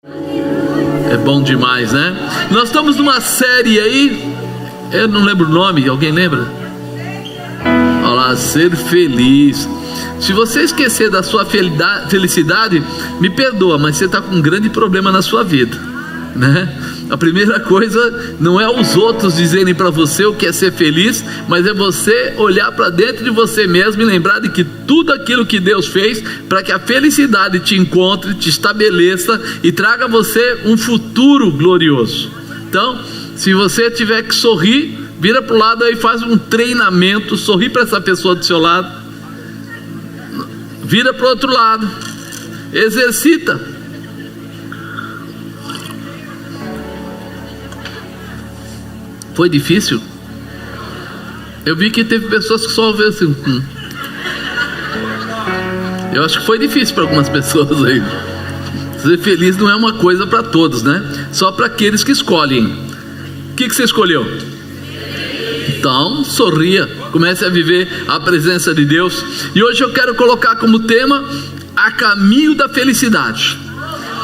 É bom demais, né? Nós estamos numa série aí, eu não lembro o nome, alguém lembra? Olha lá, ser feliz. Se você esquecer da sua felicidade, me perdoa, mas você está com um grande problema na sua vida, né? A primeira coisa não é os outros dizerem para você o que é ser feliz, mas é você olhar para dentro de você mesmo e lembrar de que tudo aquilo que Deus fez para que a felicidade te encontre, te estabeleça e traga a você um futuro glorioso. Então, se você tiver que sorrir, vira para o lado aí, faz um treinamento, sorri para essa pessoa do seu lado, vira para o outro lado, exercita. Foi difícil? Eu vi que teve pessoas que só ouviram assim. Eu acho que foi difícil para algumas pessoas aí. Ser feliz não é uma coisa para todos, né? Só para aqueles que escolhem. O que você escolheu? Então, sorria, comece a viver a presença de Deus. E hoje eu quero colocar como tema: a caminho da felicidade.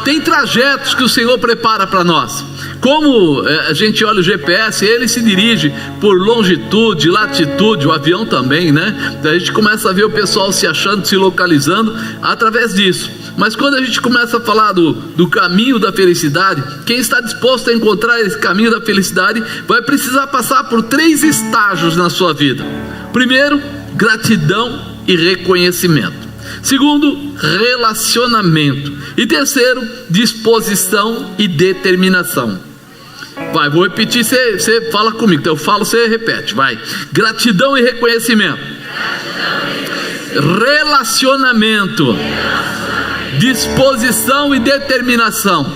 Tem trajetos que o Senhor prepara para nós. Como a gente olha o GPS, ele se dirige por longitude, latitude, o avião também, né? A gente começa a ver o pessoal se achando, se localizando através disso. Mas quando a gente começa a falar do caminho da felicidade, quem está disposto a encontrar esse caminho da felicidade vai precisar passar por 3 estágios na sua vida. Primeiro, gratidão e reconhecimento. Segundo, relacionamento. E terceiro, disposição e determinação. Vai, vou repetir, você fala comigo. Então eu falo, você repete, vai. Gratidão e reconhecimento. Relacionamento. Disposição e determinação.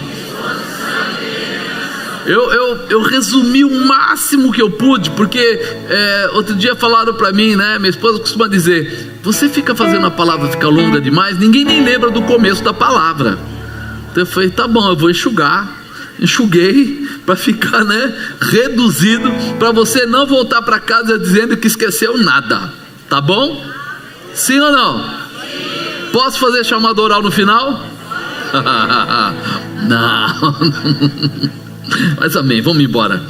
Eu resumi o máximo que eu pude, porque outro dia falaram para mim, né? Minha esposa costuma dizer: você fica fazendo a palavra ficar longa demais, ninguém nem lembra do começo da palavra. Então eu falei: tá bom, eu vou enxugar. Enxuguei para ficar, né, reduzido, para você não voltar para casa dizendo que esqueceu nada. Tá bom? Sim ou não? Sim. Posso fazer chamada oral no final? Não. Mas amém, vamos embora.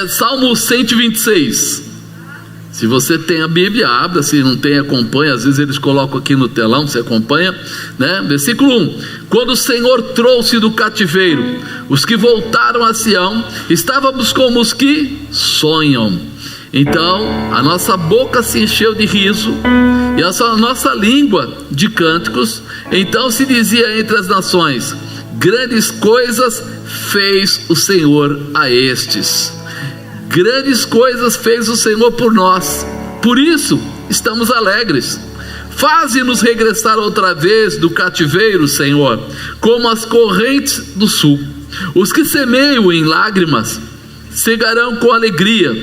Salmo 126. Se você tem a Bíblia, abra. Se não tem, acompanha. Às vezes eles colocam aqui no telão, você acompanha, né? Versículo 1: quando o Senhor trouxe do cativeiro os que voltaram a Sião, estávamos como os que sonham. Então a nossa boca se encheu de riso e a nossa língua de cânticos. Então se dizia entre as nações: grandes coisas fez o Senhor a estes. Grandes coisas fez o Senhor por nós, por isso estamos alegres. Faze-nos regressar outra vez do cativeiro, Senhor, como as correntes do sul. Os que semeiam em lágrimas cegarão com alegria.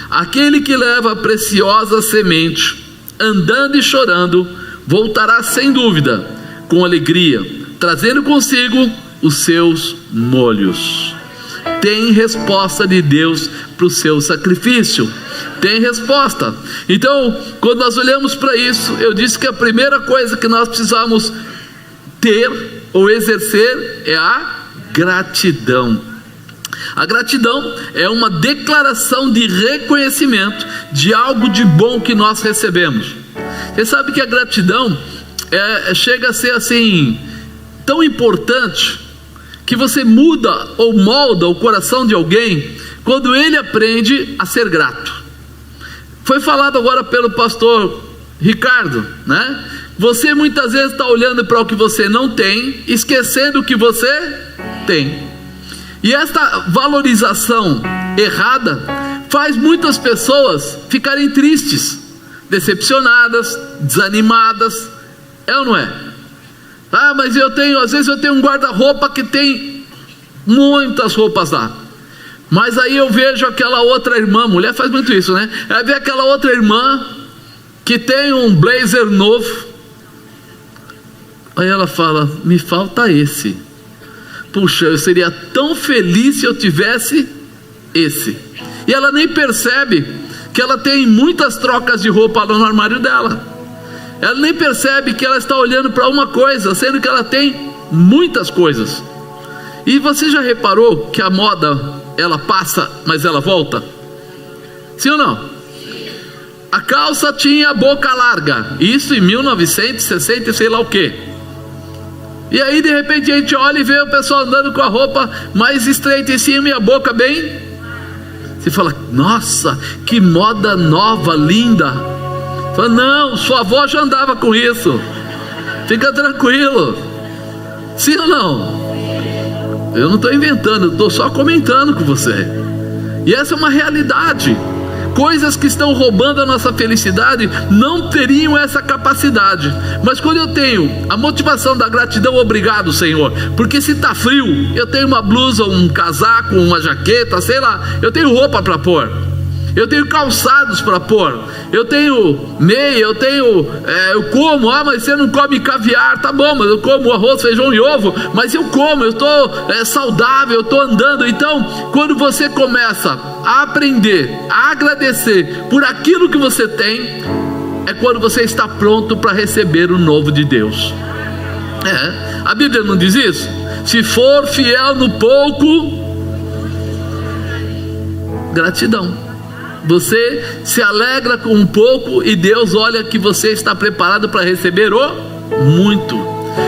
Aquele que leva a preciosa semente, andando e chorando, voltará sem dúvida com alegria, trazendo consigo os seus molhos. Tem resposta de Deus para o seu sacrifício. Tem resposta. Então, quando nós olhamos para isso, eu disse que a primeira coisa que nós precisamos ter ou exercer é a gratidão. A gratidão é uma declaração de reconhecimento de algo de bom que nós recebemos. Você sabe que a gratidão chega a ser assim tão importante, que você muda ou molda o coração de alguém quando ele aprende a ser grato. Foi falado agora pelo pastor Ricardo, né? Você muitas vezes está olhando para o que você não tem, esquecendo o que você tem. E esta valorização errada faz muitas pessoas ficarem tristes, decepcionadas, desanimadas. É ou não é? Ah, mas às vezes eu tenho um guarda-roupa que tem muitas roupas lá. Mas aí eu vejo aquela outra irmã, mulher faz muito isso, né? Aí vê aquela outra irmã que tem um blazer novo. Aí ela fala: me falta esse. Puxa, eu seria tão feliz se eu tivesse esse. E ela nem percebe que ela tem muitas trocas de roupa no armário dela. Ela nem percebe que ela está olhando para uma coisa, sendo que ela tem muitas coisas. E você já reparou que a moda, ela passa, mas ela volta? Sim ou não? A calça tinha boca larga, isso em 1960 sei lá o que. E aí de repente a gente olha e vê o pessoal andando com a roupa mais estreita em cima e a boca bem. Você fala, nossa, que moda nova, linda. Fala, não, sua avó já andava com isso. Fica tranquilo. Sim ou não? Eu não estou inventando, eu estou só comentando com você. E essa é uma realidade. Coisas que estão roubando a nossa felicidade não teriam essa capacidade. Mas quando eu tenho a motivação da gratidão, obrigado Senhor, porque se está frio, eu tenho uma blusa, um casaco, uma jaqueta, sei lá, eu tenho roupa para pôr, eu tenho calçados para pôr, eu tenho meia, eu como, mas você não come caviar, tá bom, mas eu como arroz, feijão e ovo, mas eu como, eu estou saudável, eu estou andando. Então, quando você começa a aprender, a agradecer por aquilo que você tem, é quando você está pronto para receber o novo de Deus. A Bíblia não diz isso? Se for fiel no pouco, gratidão. Você se alegra com um pouco e Deus olha que você está preparado para receber o muito.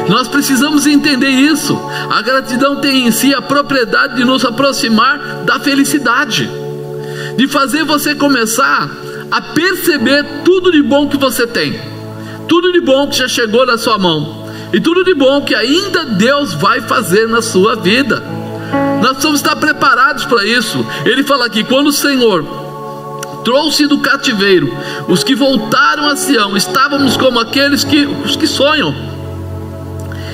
Nós precisamos entender isso. A gratidão tem em si a propriedade de nos aproximar da felicidade, de fazer você começar a perceber tudo de bom que você tem, tudo de bom que já chegou na sua mão, e tudo de bom que ainda Deus vai fazer na sua vida. Nós precisamos estar preparados para isso. Ele fala aqui, quando o Senhor trouxe do cativeiro os que voltaram a Sião, estávamos como aqueles os que sonham.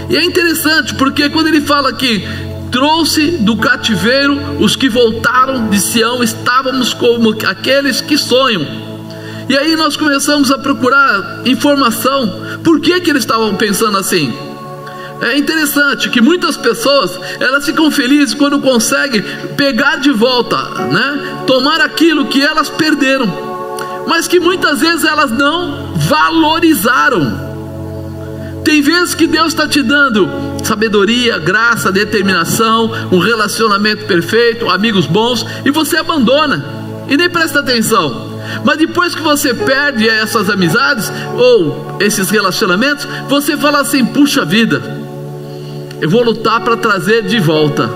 E é interessante, porque quando ele fala aqui, trouxe do cativeiro os que voltaram de Sião, estávamos como aqueles que sonham. E aí nós começamos a procurar informação, por que eles estavam pensando assim? É interessante que muitas pessoas, elas ficam felizes quando conseguem pegar de volta, tomar aquilo que elas perderam, mas que muitas vezes elas não valorizaram. Tem vezes que Deus está te dando sabedoria, graça, determinação, um relacionamento perfeito, amigos bons, e você abandona e nem presta atenção. Mas depois que você perde essas amizades ou esses relacionamentos, você fala assim, puxa vida, eu vou lutar para trazer de volta.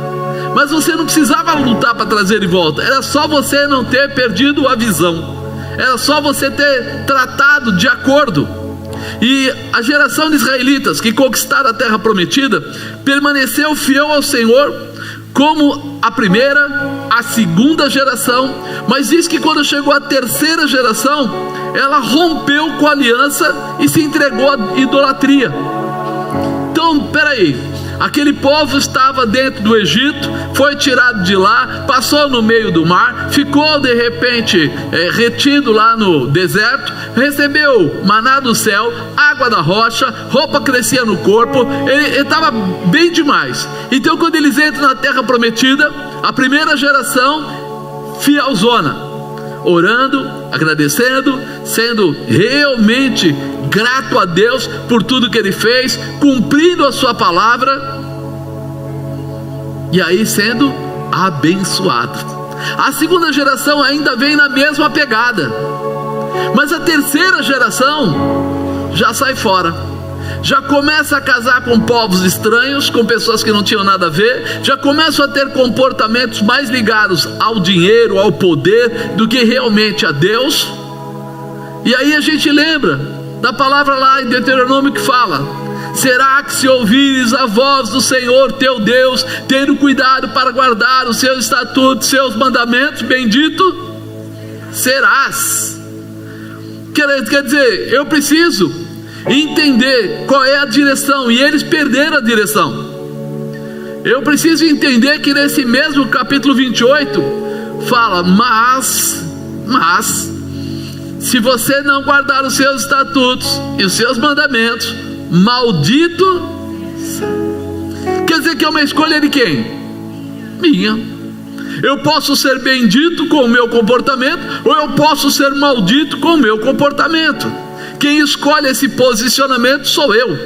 Mas você não precisava lutar para trazer de volta, era só você não ter perdido a visão, era só você ter tratado de acordo. E a geração de israelitas que conquistaram a terra prometida permaneceu fiel ao Senhor, como a primeira, a segunda geração, mas diz que quando chegou a terceira geração, ela rompeu com a aliança e se entregou à idolatria. Então, peraí, aquele povo estava dentro do Egito, foi tirado de lá, passou no meio do mar, ficou de repente retido lá no deserto, recebeu maná do céu, água da rocha, roupa crescia no corpo, ele estava bem demais. Então quando eles entram na terra prometida, a primeira geração fielzona, orando, agradecendo, sendo realmente grato a Deus por tudo que Ele fez, cumprindo a sua palavra, e aí sendo abençoado. A segunda geração ainda vem na mesma pegada, mas a terceira geração já sai fora, já começa a casar com povos estranhos, com pessoas que não tinham nada a ver, já começam a ter comportamentos mais ligados ao dinheiro, ao poder, do que realmente a Deus. E aí a gente lembra da palavra lá em Deuteronômio que fala: será que se ouvires a voz do Senhor teu Deus, tendo cuidado para guardar os seus estatutos, seus mandamentos, bendito serás. Quer dizer, eu preciso entender qual é a direção, e eles perderam a direção. Eu preciso entender que nesse mesmo capítulo 28 fala: mas se você não guardar os seus estatutos e os seus mandamentos, maldito. Quer dizer que é uma escolha de quem? Minha. Eu posso ser bendito com o meu comportamento, ou eu posso ser maldito com o meu comportamento. Quem escolhe esse posicionamento sou eu.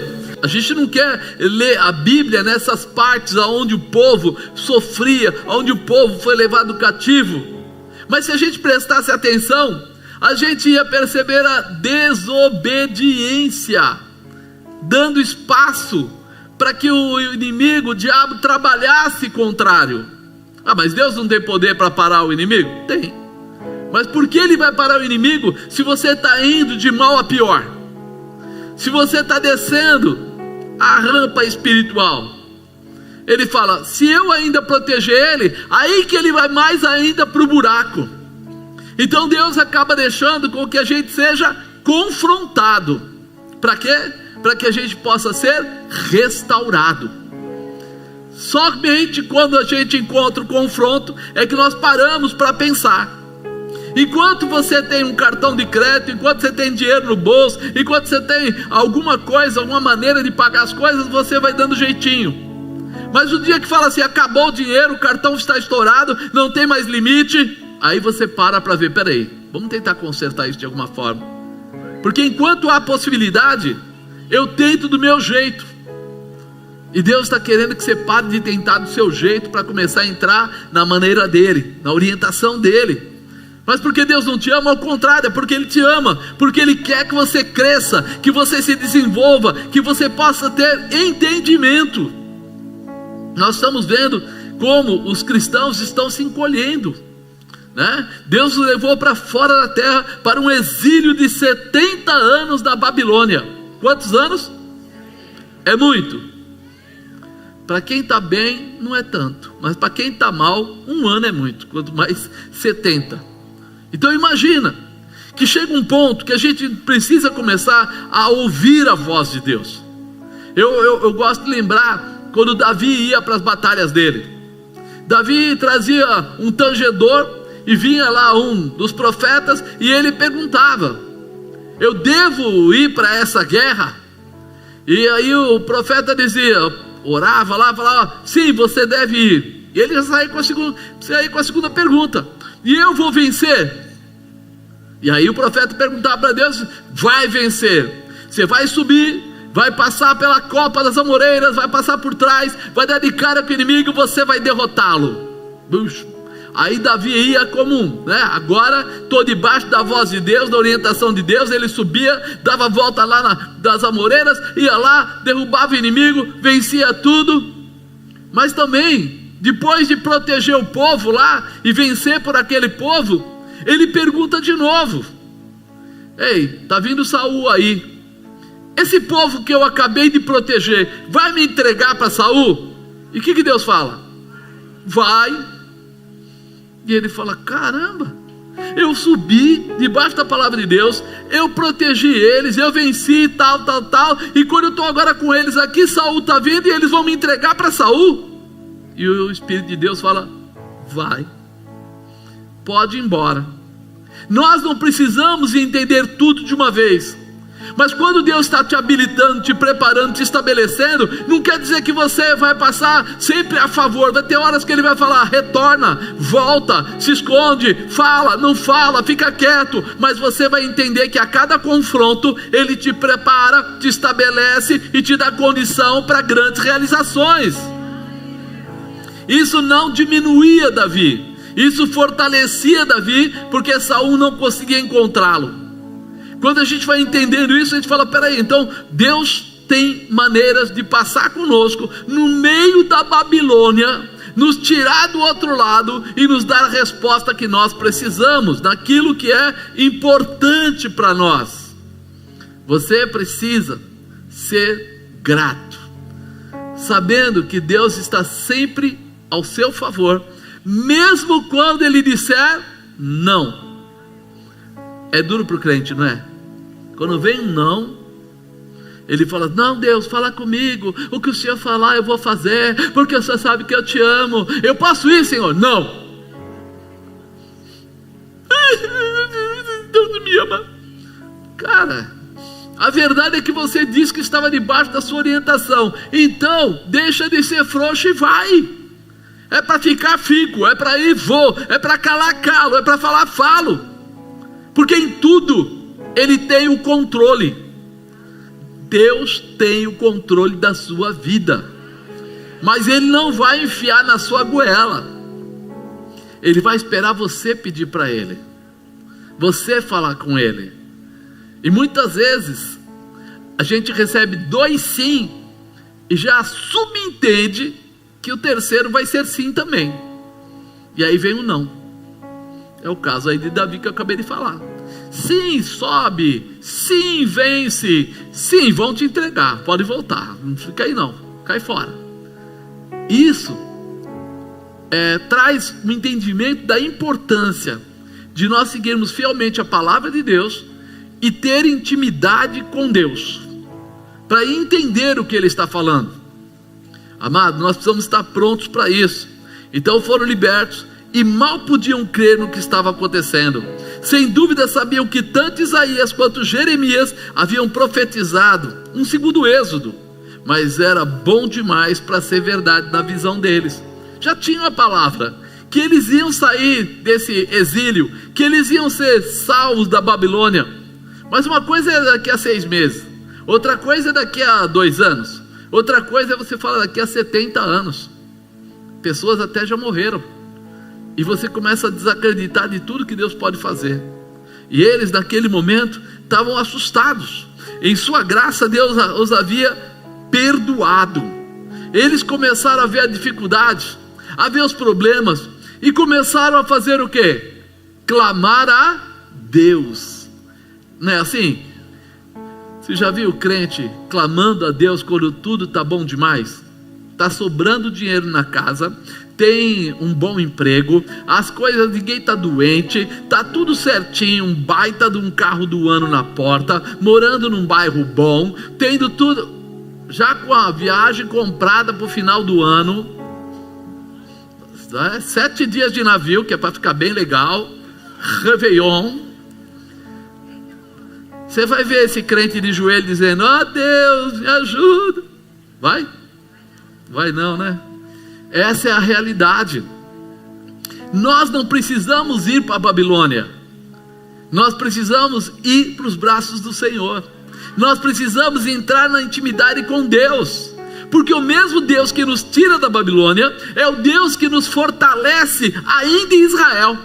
A gente não quer ler a Bíblia nessas partes onde o povo sofria, onde o povo foi levado cativo. Mas se a gente prestasse atenção, a gente ia perceber a desobediência, dando espaço para que o inimigo, o diabo, trabalhasse contrário. Mas Deus não tem poder para parar o inimigo? Tem. Mas por que ele vai parar o inimigo se você está indo de mal a pior? Se você está descendo a rampa espiritual? Ele fala, se eu ainda proteger ele, aí que ele vai mais ainda para o buraco. Então Deus acaba deixando com que a gente seja confrontado. Para quê? Para que a gente possa ser restaurado. Somente quando a gente encontra o confronto é que nós paramos para pensar. Enquanto você tem um cartão de crédito, enquanto você tem dinheiro no bolso, enquanto você tem alguma coisa, alguma maneira de pagar as coisas, você vai dando jeitinho. Mas o dia que fala assim, acabou o dinheiro, o cartão está estourado, não tem mais limite, aí você para ver, peraí, vamos tentar consertar isso de alguma forma. Porque enquanto há possibilidade, eu tento do meu jeito. E Deus está querendo que você pare de tentar do seu jeito para começar a entrar na maneira dele, na orientação dele. Mas porque Deus não te ama? Ao contrário, é porque Ele te ama, porque Ele quer que você cresça, que você se desenvolva, que você possa ter entendimento. Nós estamos vendo como os cristãos estão se encolhendo, né? Deus os levou para fora da terra para um exílio de 70 anos da Babilônia. Quantos anos? É muito. Para quem está bem não é tanto, mas para quem está mal, 1 ano é muito, quanto mais 70. Então imagina que chega um ponto que a gente precisa começar a ouvir a voz de Deus. Eu gosto de lembrar quando Davi ia para as batalhas dele. Davi trazia um tangedor e vinha lá um dos profetas e ele perguntava, eu devo ir para essa guerra? E aí o profeta dizia, orava lá, falava, sim, você deve ir. E ele já saía com a segunda pergunta, e eu vou vencer? E aí o profeta perguntava para Deus, vai vencer, você vai subir, vai passar pela copa das amoreiras, vai passar por trás, vai dar de cara com o inimigo, você vai derrotá-lo. Aí Davi ia comum, né? Agora estou debaixo da voz de Deus, da orientação de Deus. Ele subia, dava volta lá das amoreiras, ia lá, derrubava o inimigo, vencia tudo. Mas também, depois de proteger o povo lá e vencer por aquele povo, ele pergunta de novo, ei, está vindo Saul aí, esse povo que eu acabei de proteger vai me entregar para Saul? E o que Deus fala? Vai. E ele fala, caramba, eu subi debaixo da palavra de Deus, eu protegi eles, eu venci, tal, e quando eu estou agora com eles aqui, Saul está vindo e eles vão me entregar para Saul? E o Espírito de Deus fala, vai, pode ir embora. Nós não precisamos entender tudo de uma vez, mas quando Deus está te habilitando, te preparando, te estabelecendo, não quer dizer que você vai passar sempre a favor. Vai ter horas que Ele vai falar, retorna, volta, se esconde, fala, não fala, fica quieto. Mas você vai entender que a cada confronto Ele te prepara, te estabelece e te dá condição para grandes realizações. Isso não diminuía Davi, isso fortalecia Davi, porque Saul não conseguia encontrá-lo. Quando a gente vai entendendo isso, a gente fala, peraí, então Deus tem maneiras de passar conosco no meio da Babilônia, nos tirar do outro lado e nos dar a resposta que nós precisamos, naquilo que é importante para nós. Você precisa ser grato, sabendo que Deus está sempre ao seu favor, mesmo quando Ele disser não. É duro para o crente, não é? Quando vem um não, ele fala, não Deus, fala comigo, o que o Senhor falar eu vou fazer, porque o Senhor sabe que eu te amo, eu posso ir Senhor? Não. Deus não me ama. Cara, a verdade é que você disse que estava debaixo da sua orientação, então deixa de ser frouxo e vai. É para ficar, fico, é para ir, vou, é para calar, calo, é para falar, falo. Porque em tudo Ele tem o controle. Deus tem o controle da sua vida, mas Ele não vai enfiar na sua goela. Ele vai esperar você pedir para Ele, você falar com Ele. E muitas vezes a gente recebe 2 sim e já subentende que o terceiro vai ser sim também, e aí vem o não. É o caso aí de Davi que eu acabei de falar. Sim, sobe. Sim, vence. Sim, vão te entregar, pode voltar, não fica aí não, cai fora. Isso traz um entendimento da importância de nós seguirmos fielmente a palavra de Deus e ter intimidade com Deus, para entender o que Ele está falando. Amado, nós precisamos estar prontos para isso. Então foram libertos e mal podiam crer no que estava acontecendo. Sem dúvida sabiam que tanto Isaías quanto Jeremias haviam profetizado um segundo êxodo, mas era bom demais para ser verdade na visão deles. Já tinham a palavra que eles iam sair desse exílio, que eles iam ser salvos da Babilônia. Mas uma coisa é daqui a 6 meses, outra coisa é daqui a 2 anos, outra coisa é você falar daqui a 70 anos. Pessoas até já morreram, e você começa a desacreditar de tudo que Deus pode fazer. E eles naquele momento estavam assustados. Em sua graça Deus os havia perdoado. Eles começaram a ver a dificuldade, a ver os problemas, e começaram a fazer o quê? Clamar a Deus. Não é assim? Você já viu o crente clamando a Deus quando tudo está bom demais? Está sobrando dinheiro na casa, tem um bom emprego, as coisas, ninguém está doente, está tudo certinho, um baita de um carro do ano na porta, morando num bairro bom, tendo tudo, já com a viagem comprada para o final do ano, 7 dias de navio, que é para ficar bem legal, Réveillon. Você vai ver esse crente de joelho dizendo: ó Deus, me ajuda. Vai? Vai não, né? Essa é a realidade. Nós não precisamos ir para a Babilônia, nós precisamos ir para os braços do Senhor. Nós precisamos entrar na intimidade com Deus, porque o mesmo Deus que nos tira da Babilônia é o Deus que nos fortalece ainda em Israel.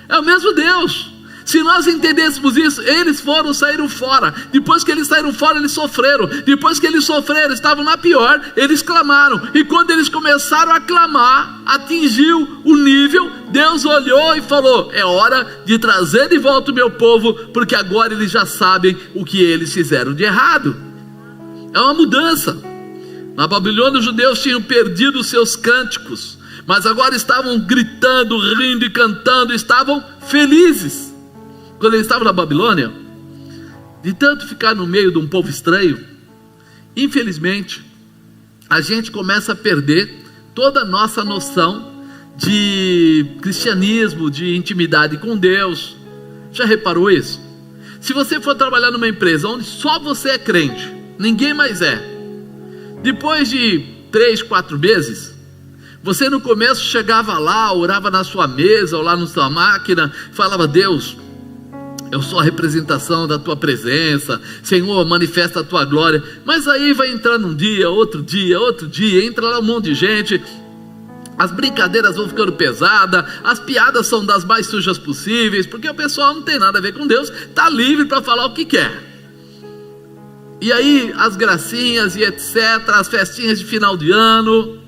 É o mesmo Deus. Se nós entendêssemos isso, eles saíram fora. Depois que eles saíram fora, eles sofreram. Depois que eles sofreram, estavam na pior, eles clamaram. E quando eles começaram a clamar, atingiu o nível, Deus olhou e falou: é hora de trazer de volta o meu povo, porque agora eles já sabem o que eles fizeram de errado. É uma mudança. Na Babilônia os judeus tinham perdido os seus cânticos, mas agora estavam gritando, rindo e cantando, estavam felizes. Quando eles estavam na Babilônia, de tanto ficar no meio de um povo estranho, infelizmente, a gente começa a perder toda a nossa noção de cristianismo, de intimidade com Deus. Já reparou isso? Se você for trabalhar numa empresa onde só você é crente, ninguém mais é, depois de 3, 4 meses, você no começo chegava lá, orava na sua mesa ou lá na sua máquina, falava: Deus, eu sou a representação da tua presença, Senhor, manifesta a tua glória. Mas aí vai entrando um dia, outro dia, entra lá um monte de gente, as brincadeiras vão ficando pesadas, as piadas são das mais sujas possíveis, porque o pessoal não tem nada a ver com Deus, está livre para falar o que quer. E aí as gracinhas e etc, as festinhas de final de ano,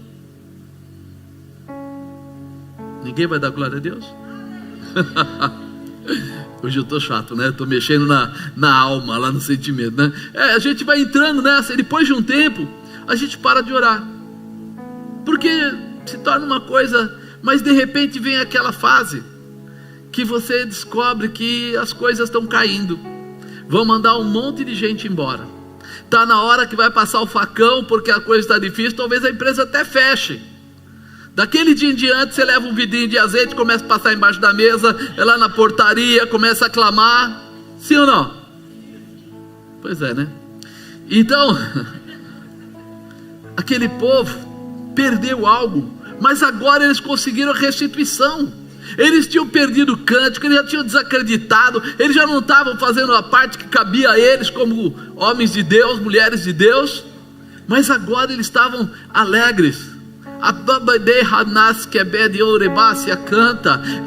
ninguém vai dar glória a Deus? Hoje eu estou chato, né? Estou mexendo na alma, lá no sentimento, né? A gente vai entrando nessa, e depois de um tempo a gente para de orar, porque se torna uma coisa. Mas de repente vem aquela fase que você descobre que as coisas estão caindo, vão mandar um monte de gente embora, está na hora que vai passar o facão, porque a coisa está difícil, talvez a empresa até feche. Daquele dia em diante você leva um vidrinho de azeite, começa a passar embaixo da mesa, é lá na portaria, começa a clamar. Sim ou não? Pois é, né? Então aquele povo perdeu algo, mas agora eles conseguiram a restituição. Eles tinham perdido o cântico, eles já tinham desacreditado, eles já não estavam fazendo a parte que cabia a eles como homens de Deus, mulheres de Deus, mas agora eles estavam alegres.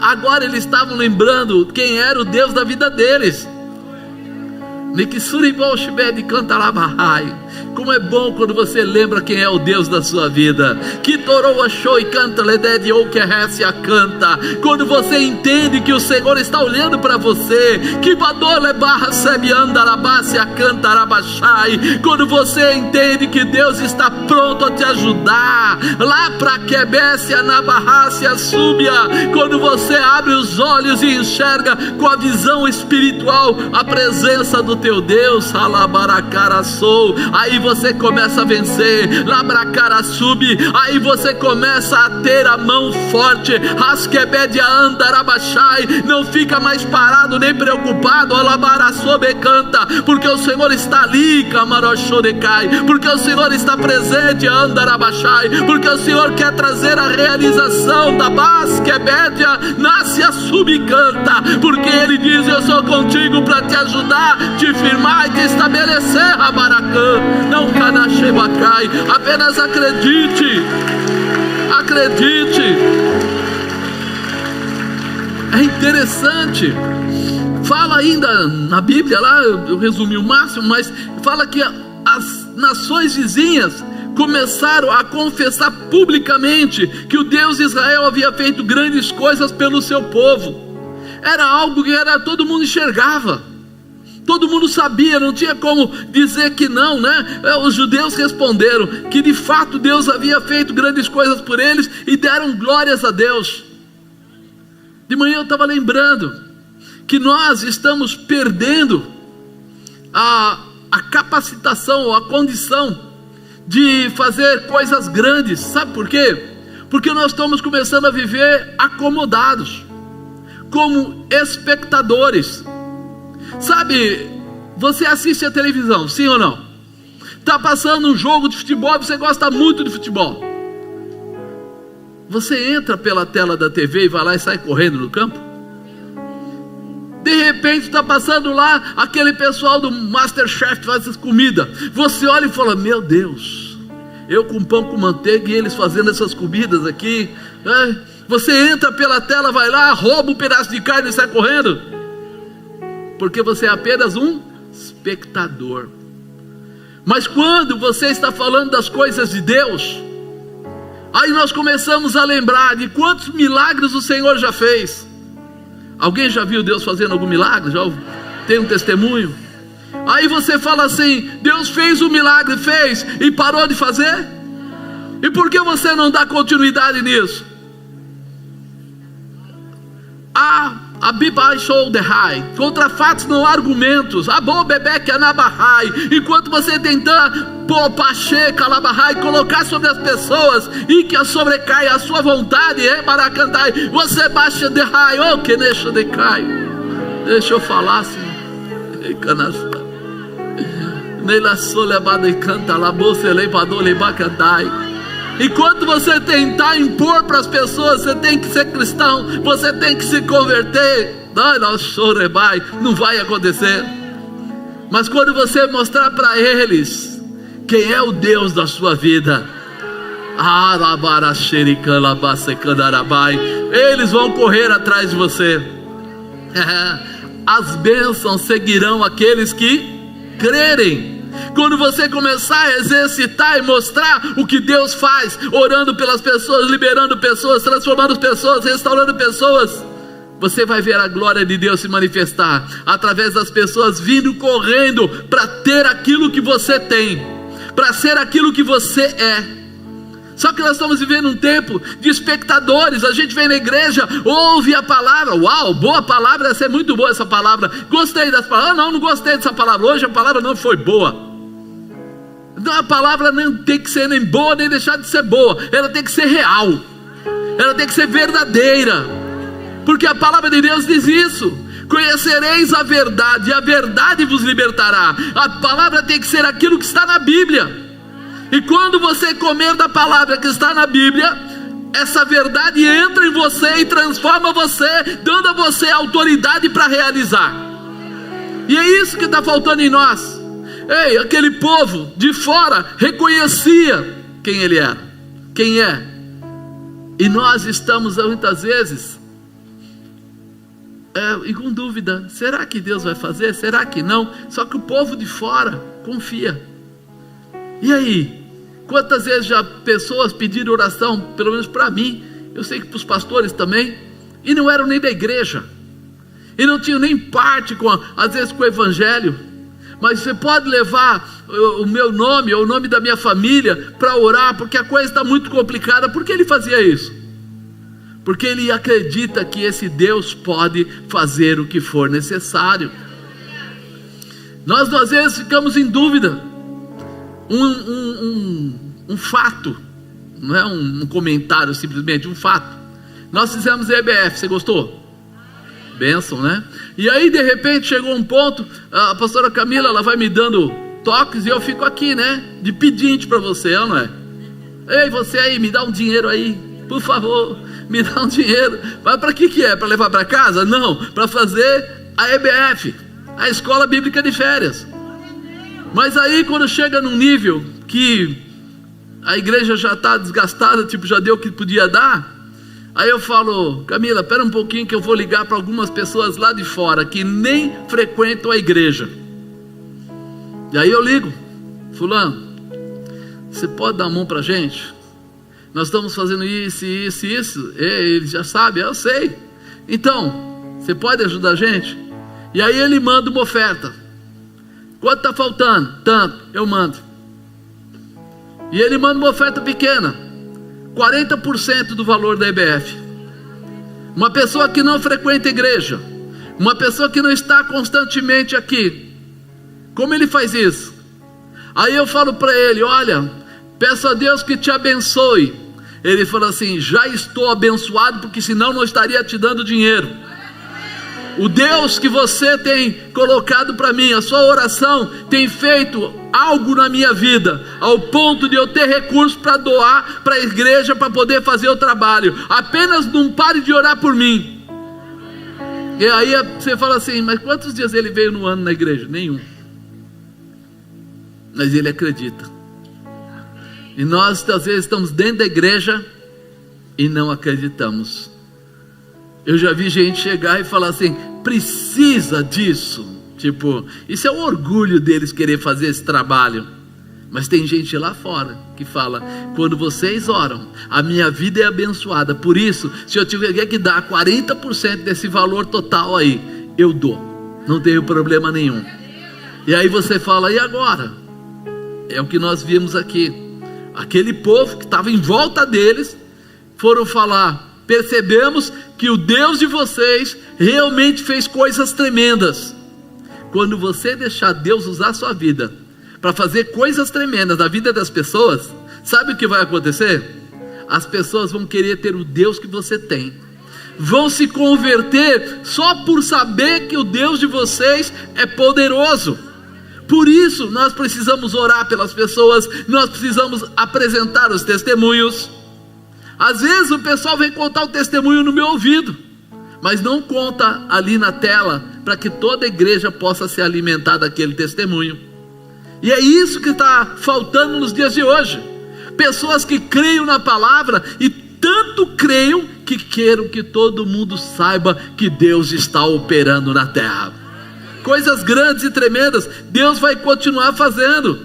Agora eles estavam lembrando quem era o Deus da vida deles. Como é bom quando você lembra quem é o Deus da sua vida. Quando você entende que o Senhor está olhando para você. Quando você entende que Deus está pronto a te ajudar. Lá para quando você abre os olhos e enxerga com a visão espiritual a presença do teu Deus, aí você começa a vencer, aí você começa a ter a mão forte, não fica mais parado nem preocupado, porque o Senhor está ali, porque o Senhor está presente, porque o Senhor quer trazer a realização da basquebedia, nasce a subcanta, porque Ele diz: eu sou contigo para te ajudar, te firmar e te estabelecer, Rabaracã. Não canachebacai, apenas acredite. É interessante, fala ainda na Bíblia lá, eu resumi o máximo, mas fala que as nações vizinhas começaram a confessar publicamente que o Deus de Israel havia feito grandes coisas pelo seu povo. Era algo que todo mundo enxergava, todo mundo sabia, não tinha como dizer que não, né? Os judeus responderam que de fato Deus havia feito grandes coisas por eles e deram glórias a Deus. De manhã eu estava lembrando que nós estamos perdendo a capacitação ou a condição de fazer coisas grandes. Sabe por quê? Porque nós estamos começando a viver acomodados, como espectadores. Sabe, você assiste a televisão, sim ou não? Está passando um jogo de futebol, você gosta muito de futebol. Você entra pela tela da TV e vai lá e sai correndo no campo? De repente está passando lá aquele pessoal do Masterchef que faz essas comidas. Você olha e fala: meu Deus, eu com pão com manteiga e eles fazendo essas comidas aqui. Você entra pela tela, vai lá, rouba um pedaço de carne e sai correndo, porque você é apenas um espectador. Mas quando você está falando das coisas de Deus, aí nós começamos a lembrar de quantos milagres o Senhor já fez. Alguém já viu Deus fazendo algum milagre? Já tem um testemunho? Aí você fala assim: Deus fez um milagre, fez, e parou de fazer? E por que você não dá continuidade nisso? Contra fatos não há argumentos. Enquanto você tentar colocar sobre as pessoas e que a sobrecai a sua vontade, você baixa de raio, que deixa de cai. Deixa eu falar assim. Enquanto você tentar impor para as pessoas, você tem que ser cristão, você tem que se converter, não vai acontecer. Mas quando você mostrar para eles quem é o Deus da sua vida, eles vão correr atrás de você. As bênçãos seguirão aqueles que crerem. Quando você começar a exercitar e mostrar o que Deus faz, orando pelas pessoas, liberando pessoas, transformando pessoas, restaurando pessoas, você vai ver a glória de Deus se manifestar através das pessoas vindo correndo para ter aquilo que você tem, para ser aquilo que você é. Só que nós estamos vivendo um tempo de espectadores. A gente vem na igreja, ouve a palavra, uau, boa palavra, essa é muito boa essa palavra, gostei dessa palavra, não gostei dessa palavra, hoje a palavra não foi boa. Então a palavra não tem que ser nem boa nem deixar de ser boa, ela tem que ser real, ela tem que ser verdadeira, porque a palavra de Deus diz isso: conhecereis a verdade e a verdade vos libertará. A palavra tem que ser aquilo que está na Bíblia. E quando você comer da palavra que está na Bíblia, essa verdade entra em você e transforma você, dando a você autoridade para realizar. E é isso que está faltando em nós. Ei, aquele povo de fora reconhecia quem ele era, quem é. E nós estamos muitas vezes e com dúvida, será que Deus vai fazer? Será que não? Só que o povo de fora confia. E aí? Quantas vezes já pessoas pediram oração, pelo menos para mim, eu sei que para os pastores também, e não eram nem da igreja, e não tinham nem parte às vezes com o evangelho, mas você pode levar o meu nome, ou o nome da minha família, para orar, porque a coisa está muito complicada. Por que ele fazia isso? Porque ele acredita que esse Deus pode fazer o que for necessário. Nós às vezes ficamos em dúvida. Um fato, não é um comentário simplesmente, um fato. Nós fizemos EBF, você gostou? Bênção, né? E aí de repente chegou um ponto, a pastora Camila, ela vai me dando toques e eu fico aqui, né? De pedinte para você, não é? Ei, você aí, me dá um dinheiro aí, por favor, me dá um dinheiro. Mas para que é? Para levar para casa? Não, para fazer a EBF, a Escola Bíblica de Férias. Mas aí quando chega num nível que a igreja já está desgastada, tipo, já deu o que podia dar, aí eu falo, Camila, espera um pouquinho que eu vou ligar para algumas pessoas lá de fora, que nem frequentam a igreja. E aí eu ligo, fulano, você pode dar a mão para a gente? Nós estamos fazendo isso, isso, isso. Ele já sabe, eu sei. Então, você pode ajudar a gente? E aí ele manda uma oferta. Quanto está faltando? Tanto, eu mando. E ele manda uma oferta pequena, 40% do valor da EBF. Uma pessoa que não frequenta a igreja, uma pessoa que não está constantemente aqui, como ele faz isso? Aí eu falo para ele, olha, peço a Deus que te abençoe. Ele fala assim, já estou abençoado, porque senão não estaria te dando dinheiro. O Deus que você tem colocado para mim, a sua oração tem feito algo na minha vida, ao ponto de eu ter recursos para doar para a igreja, para poder fazer o trabalho. Apenas não pare de orar por mim. E aí você fala assim, mas quantos dias ele veio no ano na igreja? Nenhum. Mas ele acredita. E nós às vezes estamos dentro da igreja e não acreditamos. Eu já vi gente chegar e falar assim, precisa disso. Tipo, isso é o orgulho deles querer fazer esse trabalho. Mas tem gente lá fora que fala, quando vocês oram, a minha vida é abençoada. Por isso, se eu tiver que dar 40% desse valor total aí, eu dou, não tenho problema nenhum. E aí você fala, e agora? É o que nós vimos aqui. Aquele povo que estava em volta deles, foram falar, percebemos que o Deus de vocês realmente fez coisas tremendas. Quando você deixar Deus usar a sua vida para fazer coisas tremendas na vida das pessoas, sabe o que vai acontecer? As pessoas vão querer ter o Deus que você tem, vão se converter só por saber que o Deus de vocês é poderoso. Por isso nós precisamos orar pelas pessoas, nós precisamos apresentar os testemunhos. Às vezes o pessoal vem contar o testemunho no meu ouvido, mas não conta ali na tela, para que toda a igreja possa se alimentar daquele testemunho. E é isso que está faltando nos dias de hoje. Pessoas que creiam na palavra, e tanto creiam que queiram que todo mundo saiba que Deus está operando na terra. Coisas grandes e tremendas Deus vai continuar fazendo.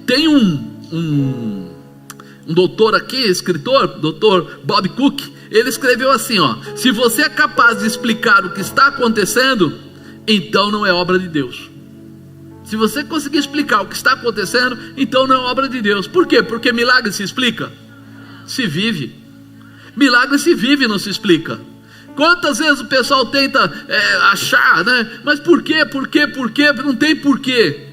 Tem um doutor aqui, escritor, doutor Bob Cook. Ele escreveu assim, ó: se você é capaz de explicar o que está acontecendo, então não é obra de Deus. Se você conseguir explicar o que está acontecendo, então não é obra de Deus. Por quê? Porque milagre se explica? Se vive. Milagre se vive, não se explica. Quantas vezes o pessoal tenta achar, né? Mas por quê? Por quê? Por quê? Não tem porquê.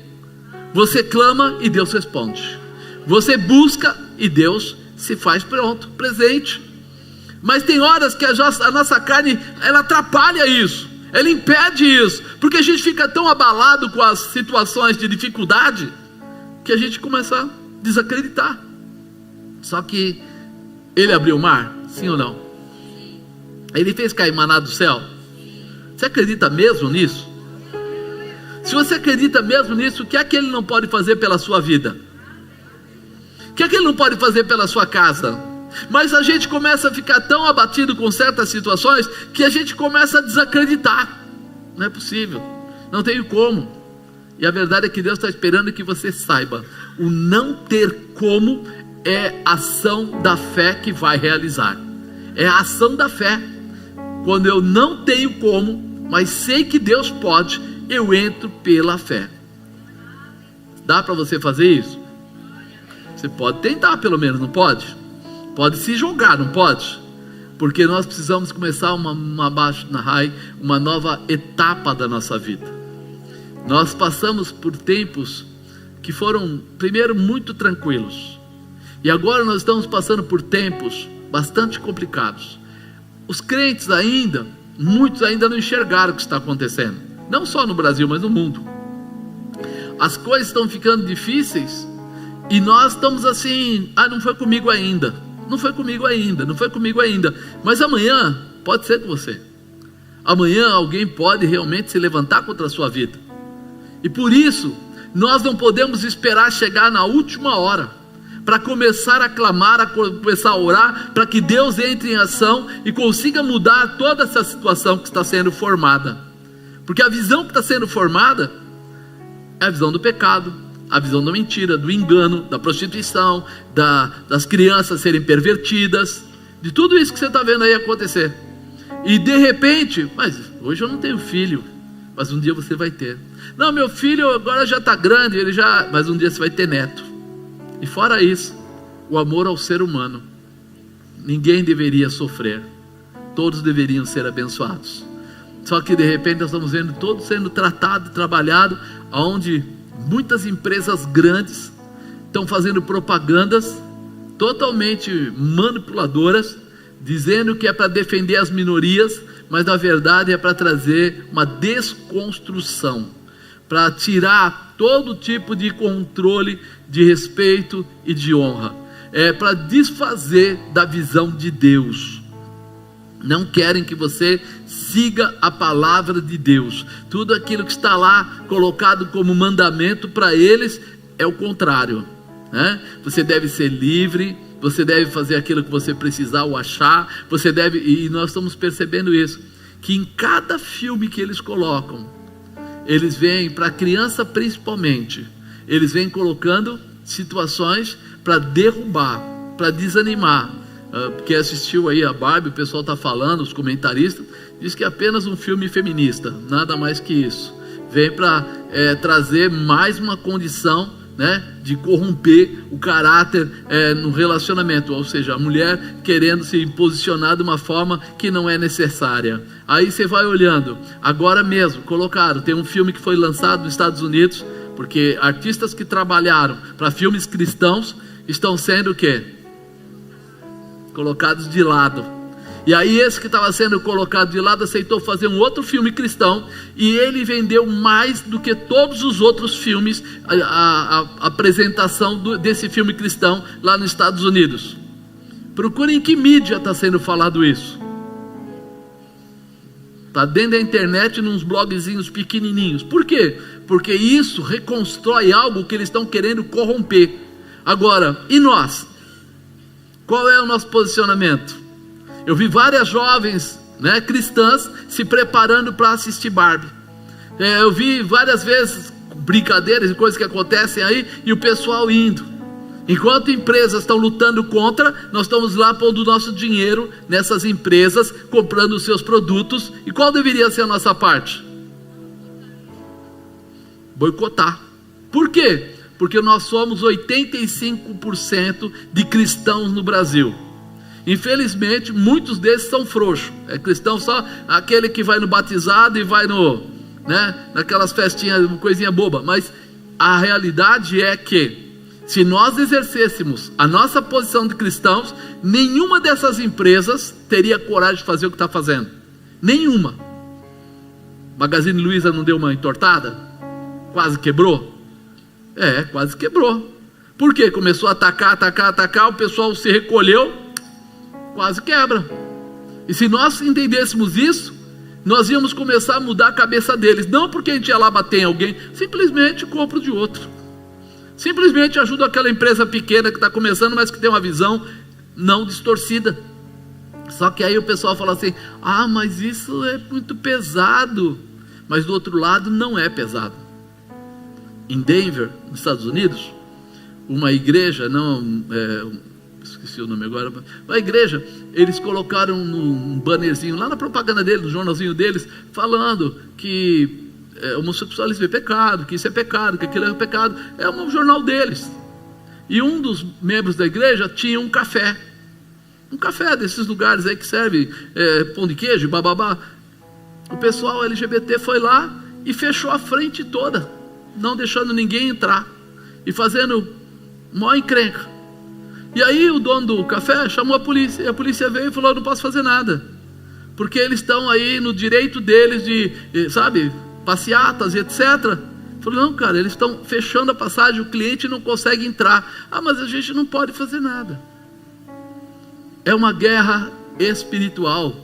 Você clama e Deus responde. Você busca e Deus se faz pronto, presente. Mas tem horas que a nossa carne, ela atrapalha isso, ela impede isso, porque a gente fica tão abalado com as situações de dificuldade, que a gente começa a desacreditar. Só que Ele abriu o mar? Sim ou não? Ele fez cair maná do céu? Você acredita mesmo nisso? Se você acredita mesmo nisso, o que é que Ele não pode fazer pela sua vida? O que é que Ele não pode fazer pela sua casa? Mas a gente começa a ficar tão abatido com certas situações que a gente começa a desacreditar. Não é possível, não tenho como. E a verdade é que Deus está esperando que você saiba: o não ter como é a ação da fé que vai realizar. É a ação da fé. Quando eu não tenho como, mas sei que Deus pode, eu entro pela fé. Dá para você fazer isso? Você pode tentar, pelo menos, não pode? Pode se jogar, não pode? Porque nós precisamos começar uma nova etapa da nossa vida. Nós passamos por tempos que foram, primeiro, muito tranquilos, e agora nós estamos passando por tempos bastante complicados. Os crentes muitos ainda não enxergaram o que está acontecendo, não só no Brasil, mas no mundo. As coisas estão ficando difíceis, e nós estamos assim: não foi comigo ainda, não foi comigo ainda, não foi comigo ainda. Mas amanhã pode ser com você. Amanhã alguém pode realmente se levantar contra a sua vida. E por isso, nós não podemos esperar chegar na última hora para começar a clamar, começar a orar, para que Deus entre em ação e consiga mudar toda essa situação que está sendo formada. Porque a visão que está sendo formada é a visão do pecado, a visão da mentira, do engano, da prostituição, das crianças serem pervertidas, de tudo isso que você está vendo aí acontecer. E de repente: mas hoje eu não tenho filho, mas um dia você vai ter. Não, meu filho agora já está grande, mas um dia você vai ter neto. E fora isso, o amor ao ser humano. Ninguém deveria sofrer, todos deveriam ser abençoados. Só que de repente nós estamos vendo todos sendo tratados, trabalhados, onde muitas empresas grandes estão fazendo propagandas totalmente manipuladoras, dizendo que é para defender as minorias, mas na verdade é para trazer uma desconstrução, para tirar todo tipo de controle, de respeito e de honra. É para desfazer da visão de Deus. Não querem que você siga a palavra de Deus. Tudo aquilo que está lá colocado como mandamento para eles é o contrário, né? Você deve ser livre, você deve fazer aquilo que você precisar ou achar, você deve, e nós estamos percebendo isso, que em cada filme que eles colocam, eles vêm, para a criança principalmente, eles vêm colocando situações para derrubar, para desanimar. Porque assistiu aí a Barbie, o pessoal está falando, os comentaristas, diz que é apenas um filme feminista, nada mais que isso. Vem para trazer mais uma condição, né, de corromper o caráter no relacionamento, ou seja, a mulher querendo se posicionar de uma forma que não é necessária. Aí você vai olhando, agora mesmo colocaram, tem um filme que foi lançado nos Estados Unidos, porque artistas que trabalharam para filmes cristãos estão sendo o quê? Colocados de lado. E aí esse que estava sendo colocado de lado aceitou fazer um outro filme cristão, e ele vendeu mais do que todos os outros filmes, a apresentação desse filme cristão lá nos Estados Unidos. Procurem em que mídia está sendo falado isso. Está dentro da internet, nos blogzinhos pequenininhos. Por quê? Porque isso reconstrói algo que eles estão querendo corromper. Agora, e nós? Qual é o nosso posicionamento? Eu vi várias jovens, né, cristãs se preparando para assistir Barbie. Eu vi várias vezes brincadeiras e coisas que acontecem aí, e o pessoal indo. Enquanto empresas estão lutando contra, nós estamos lá pondo o nosso dinheiro nessas empresas, comprando os seus produtos. E qual deveria ser a nossa parte? Boicotar. Por quê? Porque nós somos 85% de cristãos no Brasil. Infelizmente, muitos desses são frouxos. É cristão só aquele que vai no batizado e vai naquelas festinhas, coisinha boba. Mas a realidade é que, se nós exercêssemos a nossa posição de cristãos, nenhuma dessas empresas teria coragem de fazer o que está fazendo. Nenhuma. Magazine Luiza não deu uma entortada? Quase quebrou? Quase quebrou. Por quê? Começou a atacar, o pessoal se recolheu, quase quebra. E se nós entendêssemos isso, nós íamos começar a mudar a cabeça deles. Não porque a gente ia lá bater em alguém, simplesmente compra de outro. Simplesmente ajuda aquela empresa pequena que está começando, mas que tem uma visão não distorcida. Só que aí o pessoal fala assim: ah, mas isso é muito pesado. Mas do outro lado não é pesado. Em Denver, nos Estados Unidos, uma igreja, esqueci o nome agora, uma igreja, eles colocaram um bannerzinho lá na propaganda deles, no jornalzinho deles, falando que homossexualismo é pecado, que isso é pecado, que aquilo é pecado. É um jornal deles. E um dos membros da igreja tinha um café desses lugares aí que serve pão de queijo, bababá. O pessoal LGBT foi lá e fechou a frente toda, não deixando ninguém entrar e fazendo maior encrenca. E aí o dono do café chamou a polícia, e a polícia veio e falou: não posso fazer nada, porque eles estão aí no direito deles de, passeatas e etc. Falou: não, cara, eles estão fechando a passagem, o cliente não consegue entrar. Ah, mas a gente não pode fazer nada. É uma guerra espiritual,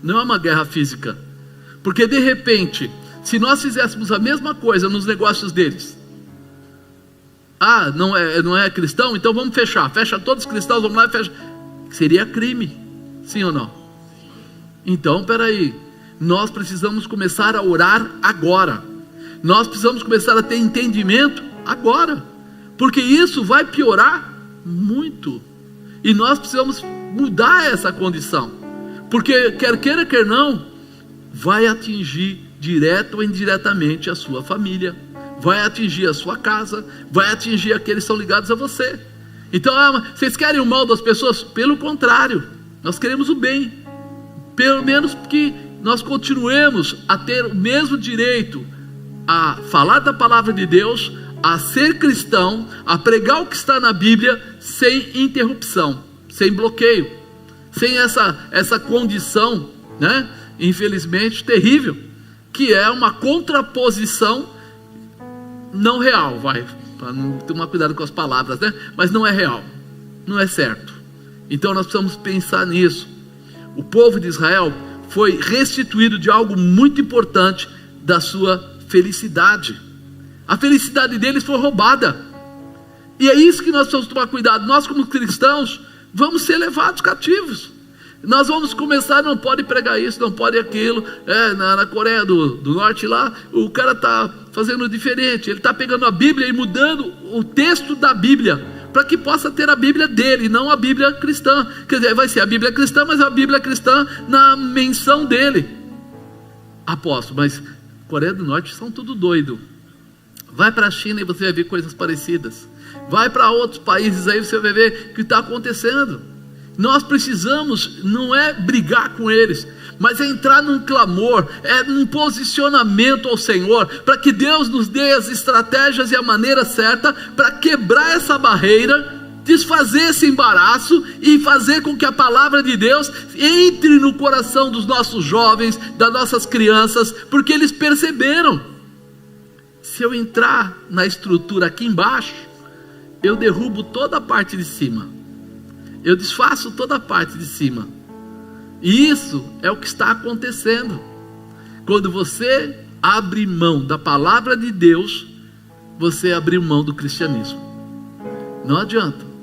não é uma guerra física. Porque de repente, se nós fizéssemos a mesma coisa nos negócios deles, ah, não é cristão, então vamos fechar, fecha todos os cristãos, vamos lá e fecha. Seria crime, sim ou não? Então, peraí, nós precisamos começar a orar agora. Nós precisamos começar a ter entendimento agora, porque isso vai piorar muito. E nós precisamos mudar essa condição, porque quer queira, quer não, vai atingir direto ou indiretamente a sua família, vai atingir a sua casa, vai atingir aqueles que são ligados a você. Então, vocês querem o mal das pessoas? Pelo contrário, nós queremos o bem. Pelo menos que nós continuemos a ter o mesmo direito a falar da palavra de Deus, a ser cristão, a pregar o que está na Bíblia, sem interrupção, sem bloqueio, sem essa condição, né, infelizmente terrível, que é uma contraposição não real, para não tomar cuidado com as palavras, né? Mas não é real, não é certo. Então nós precisamos pensar nisso. O povo de Israel foi restituído de algo muito importante, da sua felicidade. A felicidade deles foi roubada, e é isso que nós precisamos tomar cuidado. Nós, como cristãos, vamos ser levados cativos. Nós vamos começar: não pode pregar isso, não pode aquilo. Na Coreia do Norte lá, o cara está fazendo diferente, ele está pegando a Bíblia e mudando o texto da Bíblia, para que possa ter a Bíblia dele, não a Bíblia cristã. Quer dizer, vai ser a Bíblia cristã, mas a Bíblia cristã na menção dele. Apóstolo, mas Coreia do Norte são tudo doido. Vai para a China e você vai ver coisas parecidas. Vai para outros países aí, você vai ver o que está acontecendo. Nós precisamos, não é brigar com eles, mas é entrar num clamor, é num posicionamento ao Senhor, para que Deus nos dê as estratégias e a maneira certa para quebrar essa barreira, desfazer esse embaraço e fazer com que a palavra de Deus entre no coração dos nossos jovens, das nossas crianças, porque eles perceberam: se eu entrar na estrutura aqui embaixo, eu derrubo toda a parte de cima, eu desfaço toda a parte de cima. E isso é o que está acontecendo. Quando você abre mão da palavra de Deus, você abre mão do cristianismo. Não adianta.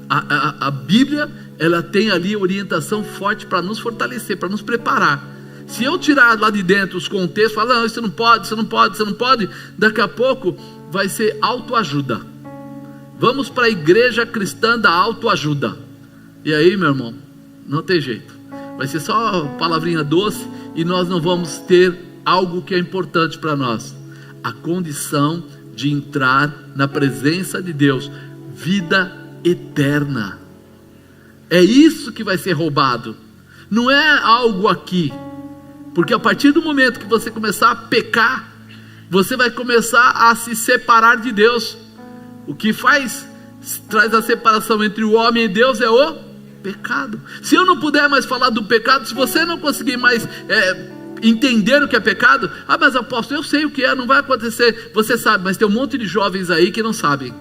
A Bíblia, ela tem ali orientação forte para nos fortalecer, para nos preparar. Se eu tirar lá de dentro os contextos, falar: não, isso não pode, isso não pode, isso não pode, daqui a pouco vai ser autoajuda. Vamos para a igreja cristã da autoajuda. E aí, meu irmão, não tem jeito. Vai ser só palavrinha doce, e nós não vamos ter algo que é importante para nós: a condição de entrar na presença de Deus, vida eterna. É isso que vai ser roubado, não é algo aqui. Porque a partir do momento que você começar a pecar, você vai começar a se separar de Deus. O que traz a separação entre o homem e Deus é o pecado. Se eu não puder mais falar do pecado, se você não conseguir mais entender o que é pecado: ah, mas apóstolo, eu sei o que é, não vai acontecer. Você sabe, mas tem um monte de jovens aí que não sabem,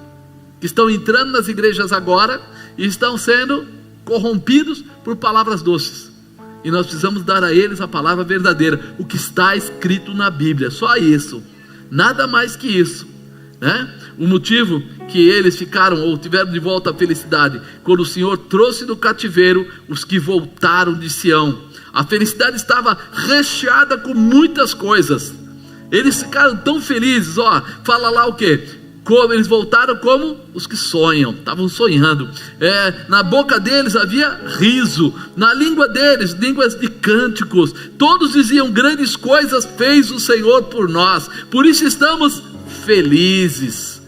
que estão entrando nas igrejas agora e estão sendo corrompidos por palavras doces. E nós precisamos dar a eles a palavra verdadeira, o que está escrito na Bíblia, só isso, nada mais que isso, né? O motivo que eles ficaram ou tiveram de volta a felicidade, quando o Senhor trouxe do cativeiro os que voltaram de Sião. A felicidade estava recheada com muitas coisas. Eles ficaram tão felizes, fala lá o quê? Como eles voltaram como os que sonham, estavam sonhando. Na boca deles havia riso, na língua deles, línguas de cânticos. Todos diziam: grandes coisas fez o Senhor por nós, por isso estamos felizes.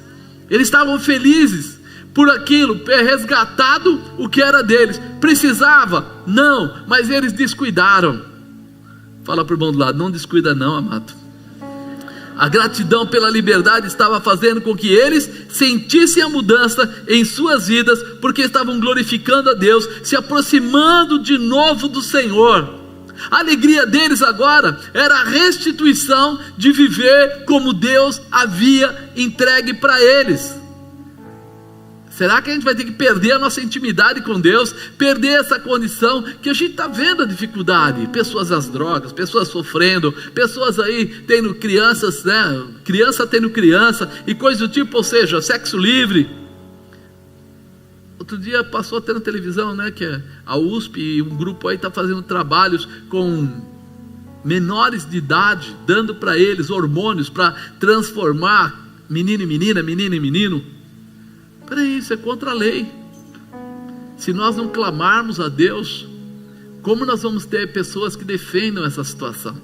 Eles estavam felizes por aquilo, resgatado o que era deles. Precisava? Não, mas eles descuidaram. Fala para o irmão do lado: não descuida não, amado. A gratidão pela liberdade estava fazendo com que eles sentissem a mudança em suas vidas, porque estavam glorificando a Deus, se aproximando de novo do Senhor. A alegria deles agora era a restituição de viver como Deus havia entregue para eles. Será que a gente vai ter que perder a nossa intimidade com Deus, perder essa condição que a gente está vendo a dificuldade? Pessoas às drogas, pessoas sofrendo, pessoas aí tendo crianças, né? Criança tendo criança e coisa do tipo, ou seja, sexo livre. Outro dia passou até na televisão, né, que a USP e um grupo aí está fazendo trabalhos com menores de idade, dando para eles hormônios para transformar menino em menina, menino em menino. Peraí, isso é contra a lei. Se nós não clamarmos a Deus, como nós vamos ter pessoas que defendam essa situação?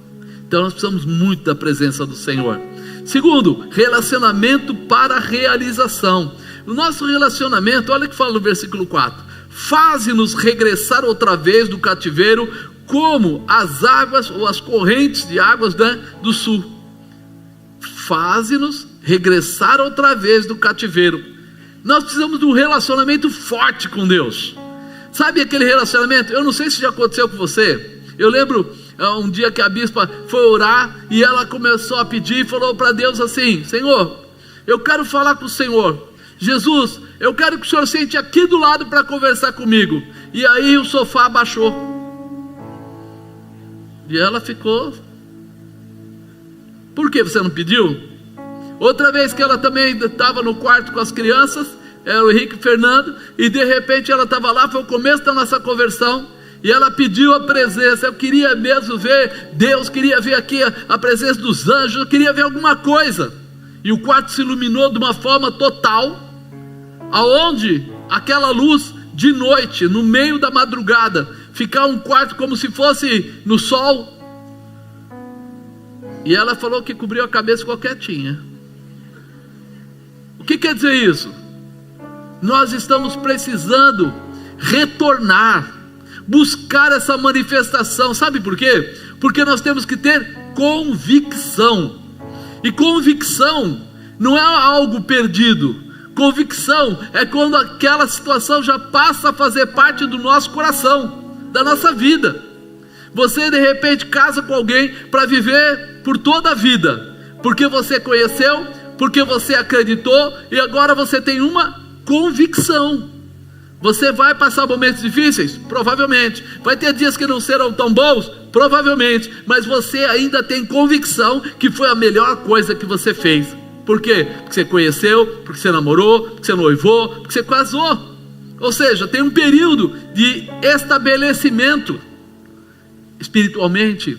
Então nós precisamos muito da presença do Senhor. Segundo, relacionamento para realização. No nosso relacionamento, olha o que fala no versículo 4: faze-nos regressar outra vez do cativeiro, como as águas ou as correntes de águas, né, do sul. Faze-nos regressar outra vez do cativeiro. Nós precisamos de um relacionamento forte com Deus. Sabe aquele relacionamento? Eu não sei se já aconteceu com você. Eu lembro um dia que a bispa foi orar e ela começou a pedir e falou para Deus assim: Senhor, eu quero falar com o Senhor. Jesus, eu quero que o Senhor sente aqui do lado para conversar comigo. E aí o sofá abaixou. E ela ficou: por que você não pediu? Outra vez que ela também estava no quarto com as crianças, o Henrique e o Fernando, e de repente ela estava lá, foi o começo da nossa conversão, e ela pediu a presença. Eu queria mesmo ver Deus, queria ver aqui a presença dos anjos, eu queria ver alguma coisa. E o quarto se iluminou de uma forma total, aonde aquela luz de noite, no meio da madrugada, ficar um quarto como se fosse no sol. E ela falou que cobriu a cabeça, ficou quietinha. O que quer dizer isso? Nós estamos precisando retornar, buscar essa manifestação. Sabe por quê? Porque nós temos que ter convicção. E convicção não é algo perdido. Convicção é quando aquela situação já passa a fazer parte do nosso coração, da nossa vida. Você de repente casa com alguém para viver por toda a vida, porque você conheceu, porque você acreditou, e agora você tem uma convicção. Você vai passar momentos difíceis? Provavelmente. Vai ter dias que não serão tão bons? Provavelmente. Mas você ainda tem convicção que foi a melhor coisa que você fez. Por quê? Porque você conheceu, porque você namorou, porque você noivou, porque você casou. Ou seja, tem um período de estabelecimento. Espiritualmente,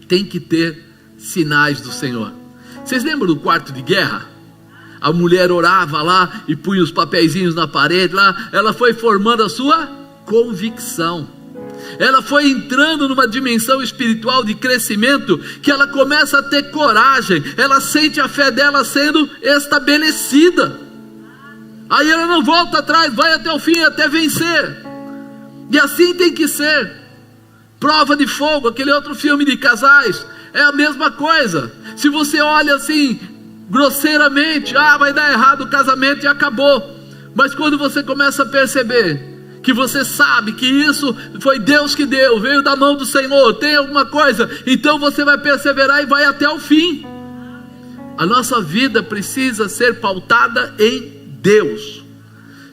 tem que ter sinais do Senhor. Vocês lembram do quarto de guerra? A mulher orava lá e punha os papeizinhos na parede lá. Ela foi formando a sua convicção. Ela foi entrando numa dimensão espiritual de crescimento, que ela começa a ter coragem. Ela sente a fé dela sendo estabelecida. Aí ela não volta atrás, vai até o fim, até vencer. E assim tem que ser. Prova de Fogo, aquele outro filme de casais, é a mesma coisa. Se você olha assim grosseiramente, vai dar errado o casamento e acabou. Mas quando você começa a perceber que você sabe que isso foi Deus que deu, veio da mão do Senhor, tem alguma coisa, então você vai perseverar e vai até o fim. A nossa vida precisa ser pautada em Deus.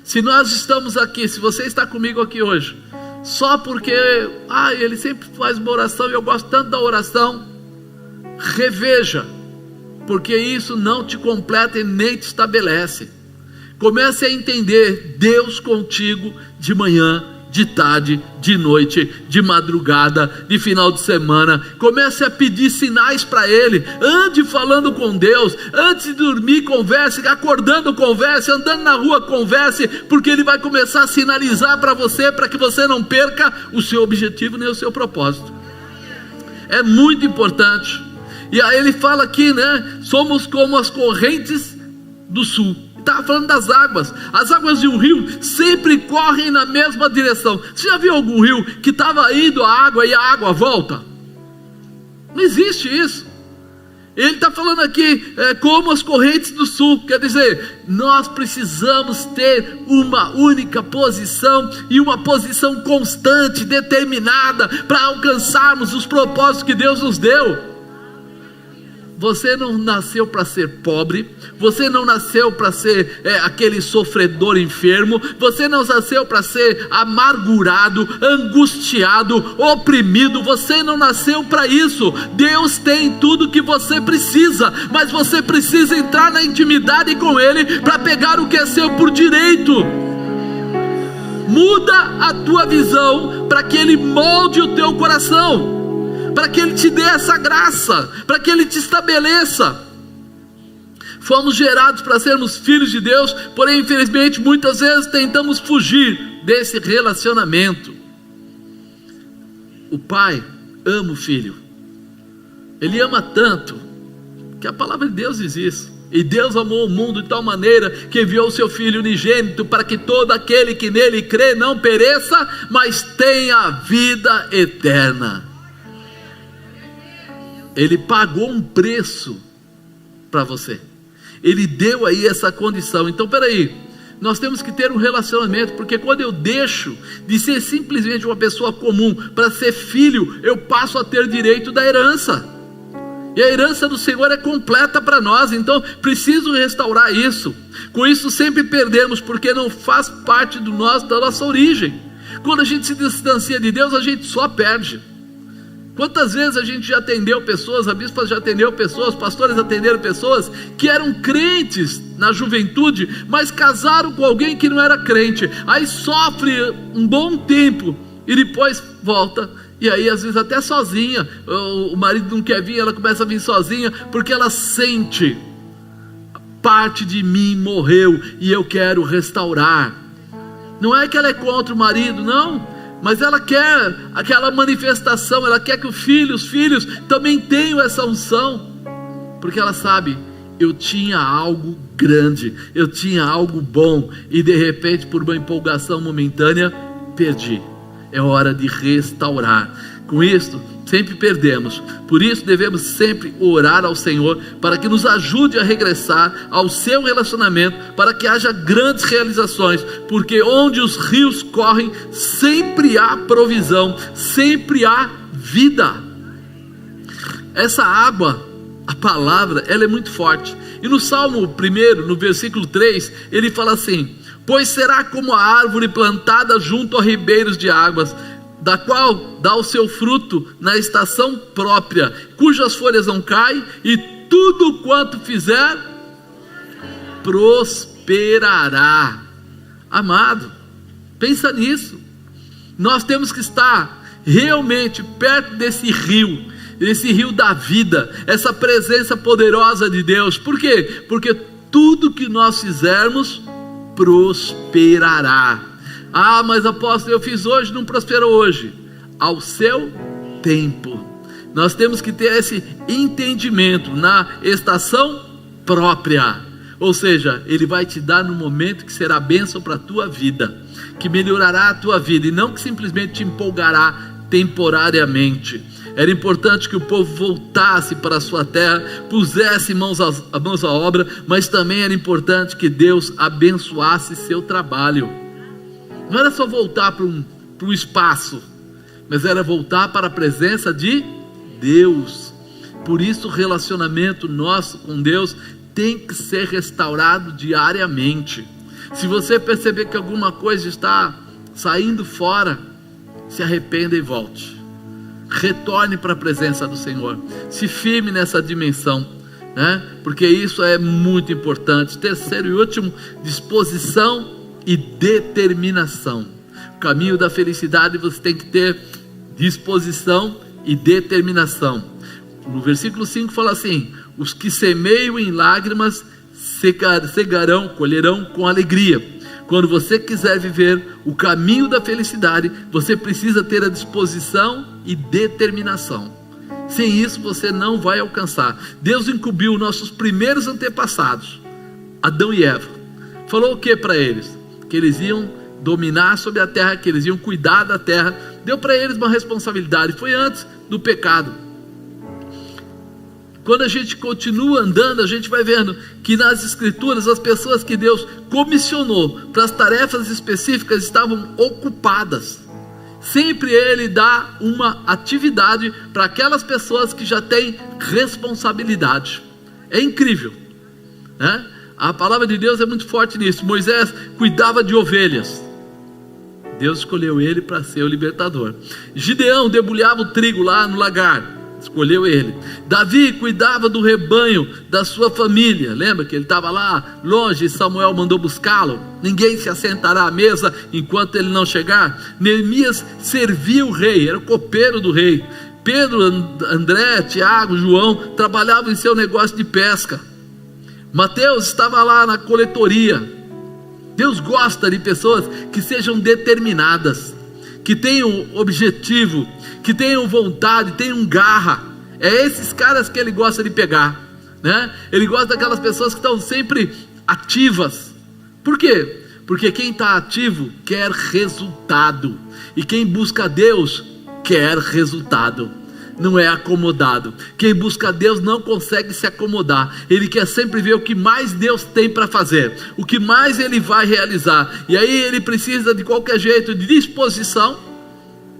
Se nós estamos aqui, se você está comigo aqui hoje, só porque ele sempre faz uma oração e eu gosto tanto da oração, reveja, porque isso não te completa e nem te estabelece. Comece a entender Deus contigo de manhã, de tarde, de noite, de madrugada, de final de semana. Comece a pedir sinais para Ele. Ande falando com Deus. Antes de dormir, converse. Acordando, converse. Andando na rua, converse. Porque Ele vai começar a sinalizar para você, para que você não perca o seu objetivo nem o seu propósito. É muito importante. E aí ele fala aqui, né? Somos como as correntes do sul. Estava falando das águas. As águas de um rio sempre correm na mesma direção. Você já viu algum rio que estava indo a água e a água volta? Não existe isso. Ele está falando aqui, como as correntes do sul. Quer dizer, nós precisamos ter uma única posição, e uma posição constante, determinada, para alcançarmos os propósitos que Deus nos deu. Você não nasceu para ser pobre, você não nasceu para ser aquele sofredor enfermo, você não nasceu para ser amargurado, angustiado, oprimido, você não nasceu para isso. Deus tem tudo que você precisa, mas você precisa entrar na intimidade com Ele para pegar o que é seu por direito. Muda a tua visão para que Ele molde o teu coração, para que Ele te dê essa graça, para que Ele te estabeleça. Fomos gerados para sermos filhos de Deus, porém infelizmente muitas vezes tentamos fugir desse relacionamento. O pai ama o filho, ele ama tanto, que a palavra de Deus diz isso. E Deus amou o mundo de tal maneira que enviou o seu Filho unigênito, para que todo aquele que nele crê não pereça, mas tenha vida eterna. Ele pagou um preço para você. Ele deu aí essa condição. Então peraí, nós temos que ter um relacionamento, porque quando eu deixo de ser simplesmente uma pessoa comum para ser filho, eu passo a ter direito da herança. E a herança do Senhor é completa para nós. Então preciso restaurar isso. Com isso sempre perdemos, porque não faz parte da nossa origem. Quando a gente se distancia de Deus, a gente só perde. Quantas vezes a gente já atendeu pessoas, a bispa já atendeu pessoas, pastores atenderam pessoas que eram crentes na juventude, mas casaram com alguém que não era crente, aí sofre um bom tempo e depois volta, e aí às vezes até sozinha, o marido não quer vir, ela começa a vir sozinha, porque ela sente, parte de mim morreu e eu quero restaurar. Não é que ela é contra o marido, não, mas ela quer aquela manifestação, ela quer que os filhos também tenham essa unção, porque ela sabe, eu tinha algo grande, eu tinha algo bom, e de repente por uma empolgação momentânea, perdi. É hora de restaurar. Com isso, sempre perdemos. Por isso devemos sempre orar ao Senhor, para que nos ajude a regressar ao seu relacionamento, para que haja grandes realizações, porque onde os rios correm, sempre há provisão, sempre há vida. Essa água, a palavra, ela é muito forte. E no Salmo 1, no versículo 3, ele fala assim: pois será como a árvore plantada junto a ribeiros de águas, da qual dá o seu fruto na estação própria, cujas folhas não caem, e tudo quanto fizer prosperará. Amado, pensa nisso. Nós temos que estar realmente perto desse rio da vida, essa presença poderosa de Deus. Por quê? Porque tudo que nós fizermos prosperará. Ah, mas apóstolo, eu fiz hoje, não prosperou hoje. Ao seu tempo. Nós temos que ter esse entendimento na estação própria. Ou seja, Ele vai te dar no momento que será bênção para a tua vida, que melhorará a tua vida, e não que simplesmente te empolgará temporariamente. Era importante que o povo voltasse para a sua terra, pusesse mãos à obra, mas também era importante que Deus abençoasse seu trabalho. Não era só voltar para um espaço, mas era voltar para a presença de Deus. Por isso o relacionamento nosso com Deus tem que ser restaurado diariamente. Se você perceber que alguma coisa está saindo fora, se arrependa e volte. Retorne para a presença do Senhor. Se firme nessa dimensão, né? Porque isso é muito importante. Terceiro e último, disposição e determinação. O caminho da felicidade você tem que ter disposição e determinação. No versículo 5 fala assim: os que semeiam em lágrimas cegarão, colherão com alegria. Quando você quiser viver o caminho da felicidade, você precisa ter a disposição e determinação. Sem isso você não vai alcançar. Deus incumbiu nossos primeiros antepassados, Adão e Eva. Falou o que para eles? Que eles iam dominar sobre a terra, que eles iam cuidar da terra. Deu para eles uma responsabilidade. Foi antes do pecado. Quando a gente continua andando, a gente vai vendo que nas escrituras as pessoas que Deus comissionou para as tarefas específicas estavam ocupadas. Sempre Ele dá uma atividade para aquelas pessoas que já têm responsabilidade. É incrível, né? A palavra de Deus é muito forte nisso. Moisés cuidava de ovelhas. Deus escolheu ele para ser o libertador. Gideão debulhava o trigo lá no lagar. Escolheu ele. Davi cuidava do rebanho da sua família. Lembra que ele estava lá longe e Samuel mandou buscá-lo? Ninguém se assentará à mesa enquanto ele não chegar. Neemias servia o rei, era o copeiro do rei. Pedro, André, Tiago, João trabalhavam em seu negócio de pesca. Mateus estava lá na coletoria. Deus gosta de pessoas que sejam determinadas, que tenham objetivo, que tenham vontade, tenham garra. É esses caras que Ele gosta de pegar, né? Ele gosta daquelas pessoas que estão sempre ativas. Por quê? Porque quem está ativo quer resultado, e quem busca Deus quer resultado, não é acomodado. Quem busca Deus não consegue se acomodar. Ele quer sempre ver o que mais Deus tem para fazer, o que mais Ele vai realizar. E aí ele precisa de qualquer jeito de disposição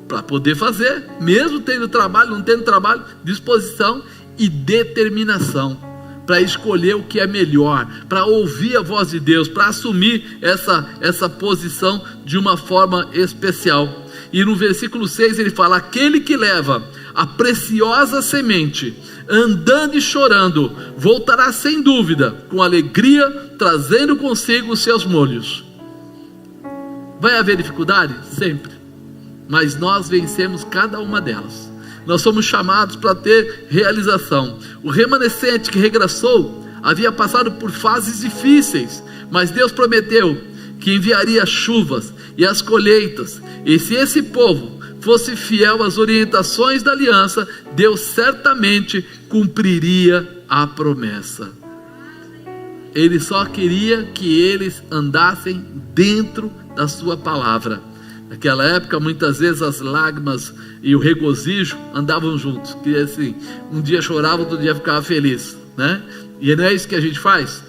para poder fazer, mesmo tendo trabalho, não tendo trabalho, disposição e determinação para escolher o que é melhor, para ouvir a voz de Deus, para assumir essa posição de uma forma especial. E no versículo 6 ele fala: aquele que leva a preciosa semente, andando e chorando, voltará sem dúvida, com alegria, trazendo consigo os seus molhos. Vai haver dificuldade? Sempre. Mas nós vencemos cada uma delas. Nós somos chamados para ter realização. O remanescente que regressou havia passado por fases difíceis, mas Deus prometeu que enviaria chuvas e as colheitas. E se esse povo fosse fiel às orientações da aliança, Deus certamente cumpriria a promessa. Ele só queria que eles andassem dentro da sua palavra. Naquela época, muitas vezes as lágrimas e o regozijo andavam juntos. Que assim, um dia chorava, outro dia ficava feliz, né? E não é isso que a gente faz?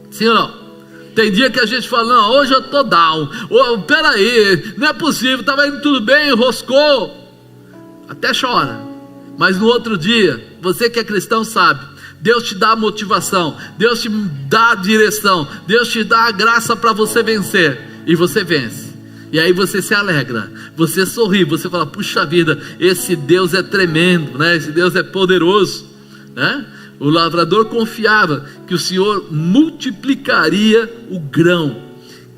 Sim ou não? Tem dia que a gente fala: não, hoje eu estou down. Oh, peraí, não é possível, estava indo tudo bem, enroscou. Até chora. Mas no outro dia, você que é cristão sabe, Deus te dá a motivação, Deus te dá a direção, Deus te dá a graça para você vencer. E você vence. E aí você se alegra, você sorri, você fala: puxa vida, esse Deus é tremendo, né? Esse Deus é poderoso, né? O lavrador confiava que o Senhor multiplicaria o grão,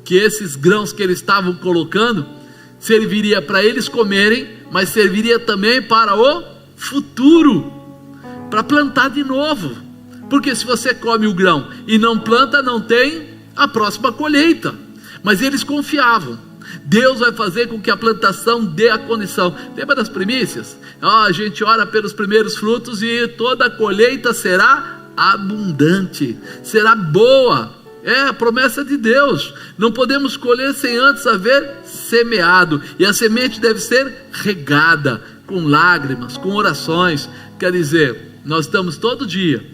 que esses grãos que eles estavam colocando serviria para eles comerem, mas serviria também para o futuro, para plantar de novo. Porque se você come o grão e não planta, não tem a próxima colheita. Mas eles confiavam. Deus vai fazer com que a plantação dê a condição. Lembra das primícias? A gente ora pelos primeiros frutos e toda a colheita será abundante, será boa. É a promessa de Deus. Não podemos colher sem antes haver semeado. E a semente deve ser regada com lágrimas, com orações. Quer dizer, nós estamos todo dia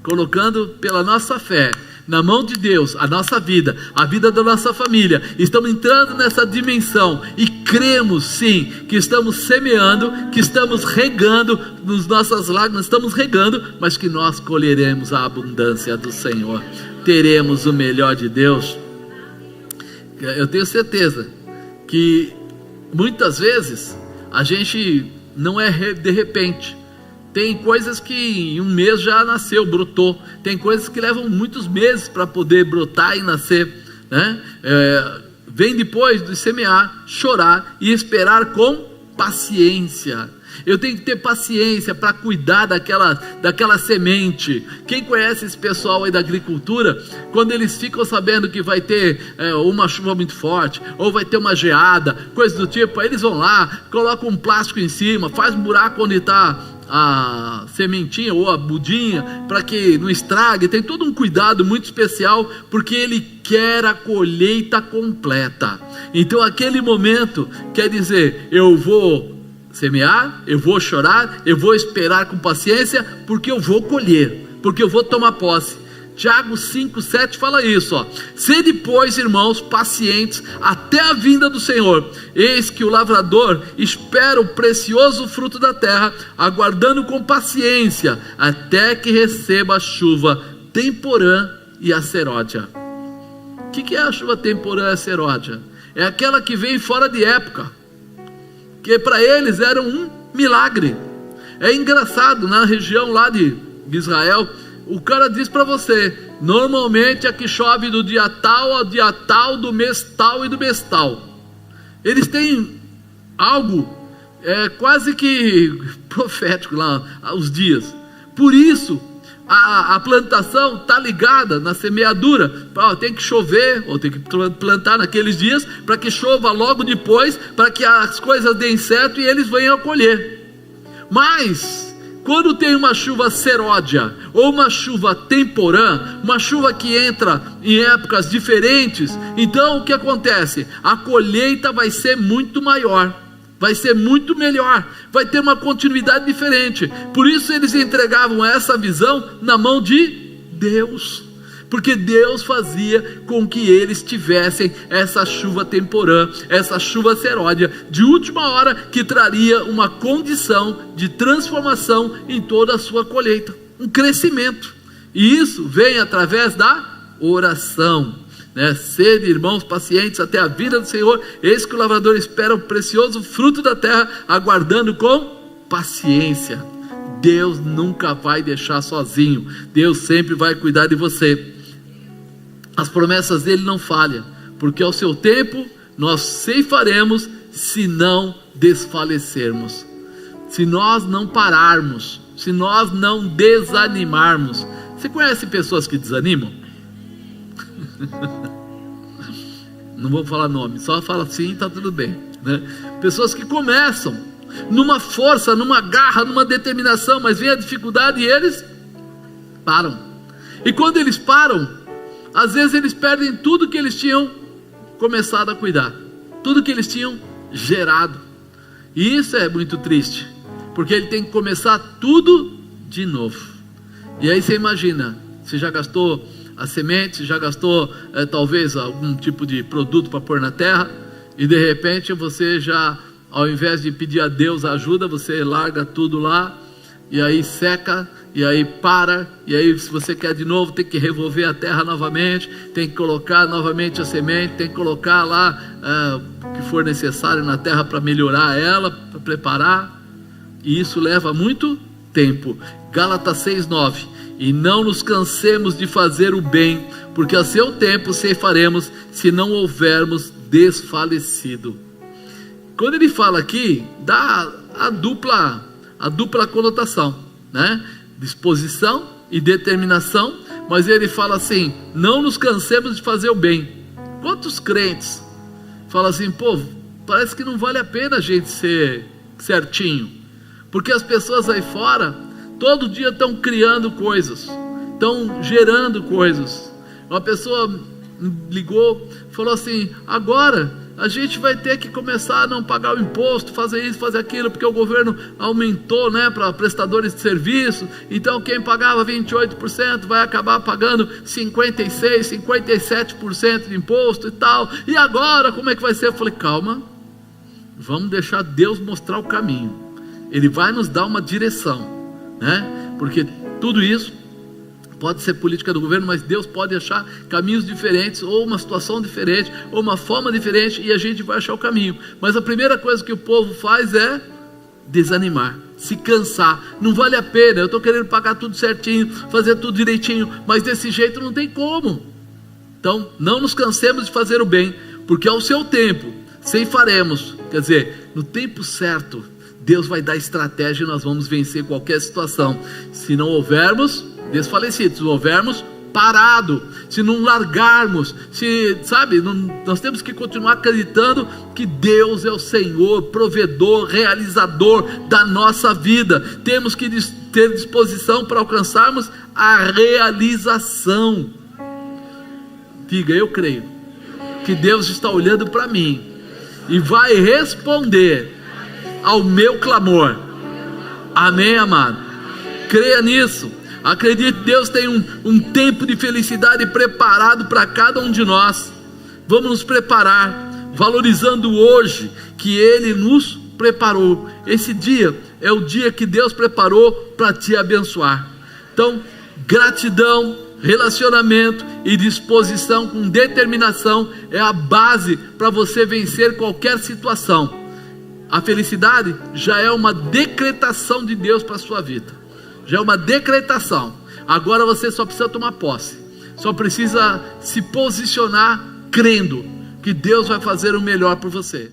colocando pela nossa fé na mão de Deus a nossa vida, a vida da nossa família. Estamos entrando nessa dimensão e cremos sim que estamos semeando, que estamos regando nas nossas lágrimas, estamos regando, mas que nós colheremos a abundância do Senhor, teremos o melhor de Deus. eu tenho certeza que muitas vezes a gente não é de repente. Tem coisas que em um mês já nasceu, brotou. Tem coisas que levam muitos meses para poder brotar e nascer, né? Vem depois de semear, chorar e esperar com paciência. Eu tenho que ter paciência para cuidar daquela semente. Quem conhece esse pessoal aí da agricultura, quando eles ficam sabendo que vai ter uma chuva muito forte, ou vai ter uma geada, coisa do tipo, aí eles vão lá, colocam um plástico em cima, faz um buraco onde está a sementinha ou a mudinha, para que não estrague. Tem todo um cuidado muito especial, porque ele quer a colheita completa. Então aquele momento quer dizer, eu vou semear, eu vou chorar, eu vou esperar com paciência, porque eu vou colher, porque eu vou tomar posse. Tiago 5,7 fala isso, ó. Sede, pois, irmãos, pacientes até a vinda do Senhor. Eis que o lavrador espera o precioso fruto da terra, aguardando com paciência até que receba a chuva temporã e a seródia. O que é a chuva temporã e a seródia? É aquela que vem fora de época, que para eles era um milagre. É engraçado, na região lá de Israel, o cara diz para você, normalmente aqui chove do dia tal ao dia tal, do mês tal e do mês tal. Eles têm algo quase que profético lá, os dias. Por isso a plantação está ligada na semeadura. Tem que chover, ou tem que plantar naqueles dias, para que chova logo depois, para que as coisas deem certo e eles venham a colher. Mas quando tem uma chuva seródia, ou uma chuva temporã, uma chuva que entra em épocas diferentes, então o que acontece? A colheita vai ser muito maior, vai ser muito melhor, vai ter uma continuidade diferente. Por isso eles entregavam essa visão na mão de Deus, porque Deus fazia com que eles tivessem essa chuva temporã, essa chuva seródia de última hora, que traria uma condição de transformação em toda a sua colheita, um crescimento. E isso vem através da oração, né? Sede, irmãos, pacientes até a vinda do Senhor. Eis que o lavrador espera o precioso fruto da terra, aguardando com paciência. Deus nunca vai deixar sozinho. Deus sempre vai cuidar de você. As promessas dele não falham, porque ao seu tempo nós ceifaremos, se não desfalecermos, se nós não pararmos, se nós não desanimarmos. Você conhece pessoas que desanimam? Não vou falar nome, só fala assim, está tudo bem, né? Pessoas que começam numa força, numa garra, numa determinação, mas vem a dificuldade e eles param. E quando eles param, às vezes eles perdem tudo que eles tinham começado a cuidar, tudo que eles tinham gerado. E isso é muito triste, porque ele tem que começar tudo de novo. E aí você imagina, você já gastou a semente, já gastou talvez algum tipo de produto para pôr na terra, e de repente você já, ao invés de pedir a Deus ajuda, você larga tudo lá, e aí seca, e aí para, e aí se você quer de novo, tem que revolver a terra novamente, tem que colocar novamente a semente, tem que colocar lá o que for necessário na terra para melhorar ela, para preparar, e isso leva muito tempo. Gálatas 6:9: e não nos cansemos de fazer o bem, porque a seu tempo ceifaremos, se não houvermos desfalecido. Quando ele fala aqui, dá a dupla conotação, né? Disposição e determinação, mas ele fala assim, não nos cansemos de fazer o bem. Quantos crentes falam assim, parece que não vale a pena a gente ser certinho, porque as pessoas aí fora todo dia estão criando coisas, estão gerando coisas. Uma pessoa ligou, falou assim, agora a gente vai ter que começar a não pagar o imposto, fazer isso, fazer aquilo, porque o governo aumentou, né, para prestadores de serviço, então quem pagava 28% vai acabar pagando 56%, 57% de imposto e tal, e agora como é que vai ser? Eu falei, calma, vamos deixar Deus mostrar o caminho, Ele vai nos dar uma direção, né? Porque tudo isso Pode ser política do governo, mas Deus pode achar caminhos diferentes, ou uma situação diferente, ou uma forma diferente, e a gente vai achar o caminho. Mas a primeira coisa que o povo faz é desanimar, se cansar. Não vale a pena, eu estou querendo pagar tudo certinho, fazer tudo direitinho, mas desse jeito não tem como. Então não nos cansemos de fazer o bem, porque ao seu tempo ceifaremos. Quer dizer, no tempo certo Deus vai dar estratégia e nós vamos vencer qualquer situação. Se não houvermos desfalecido, se não houvermos parado, se não largarmos, nós temos que continuar acreditando que Deus é o Senhor, provedor, realizador da nossa vida. Temos que ter disposição para alcançarmos a realização. Diga, eu creio que Deus está olhando para mim e vai responder ao meu clamor. Amém, amado? Creia nisso. Acredite, Deus tem um tempo de felicidade preparado para cada um de nós. Vamos nos preparar, valorizando hoje que Ele nos preparou. Esse dia é o dia que Deus preparou para te abençoar. Então, gratidão, relacionamento e disposição com determinação é a base para você vencer qualquer situação. A felicidade já é uma decretação de Deus para a sua vida. Já é uma decretação. Agora você só precisa tomar posse. Só precisa se posicionar crendo que Deus vai fazer o melhor por você.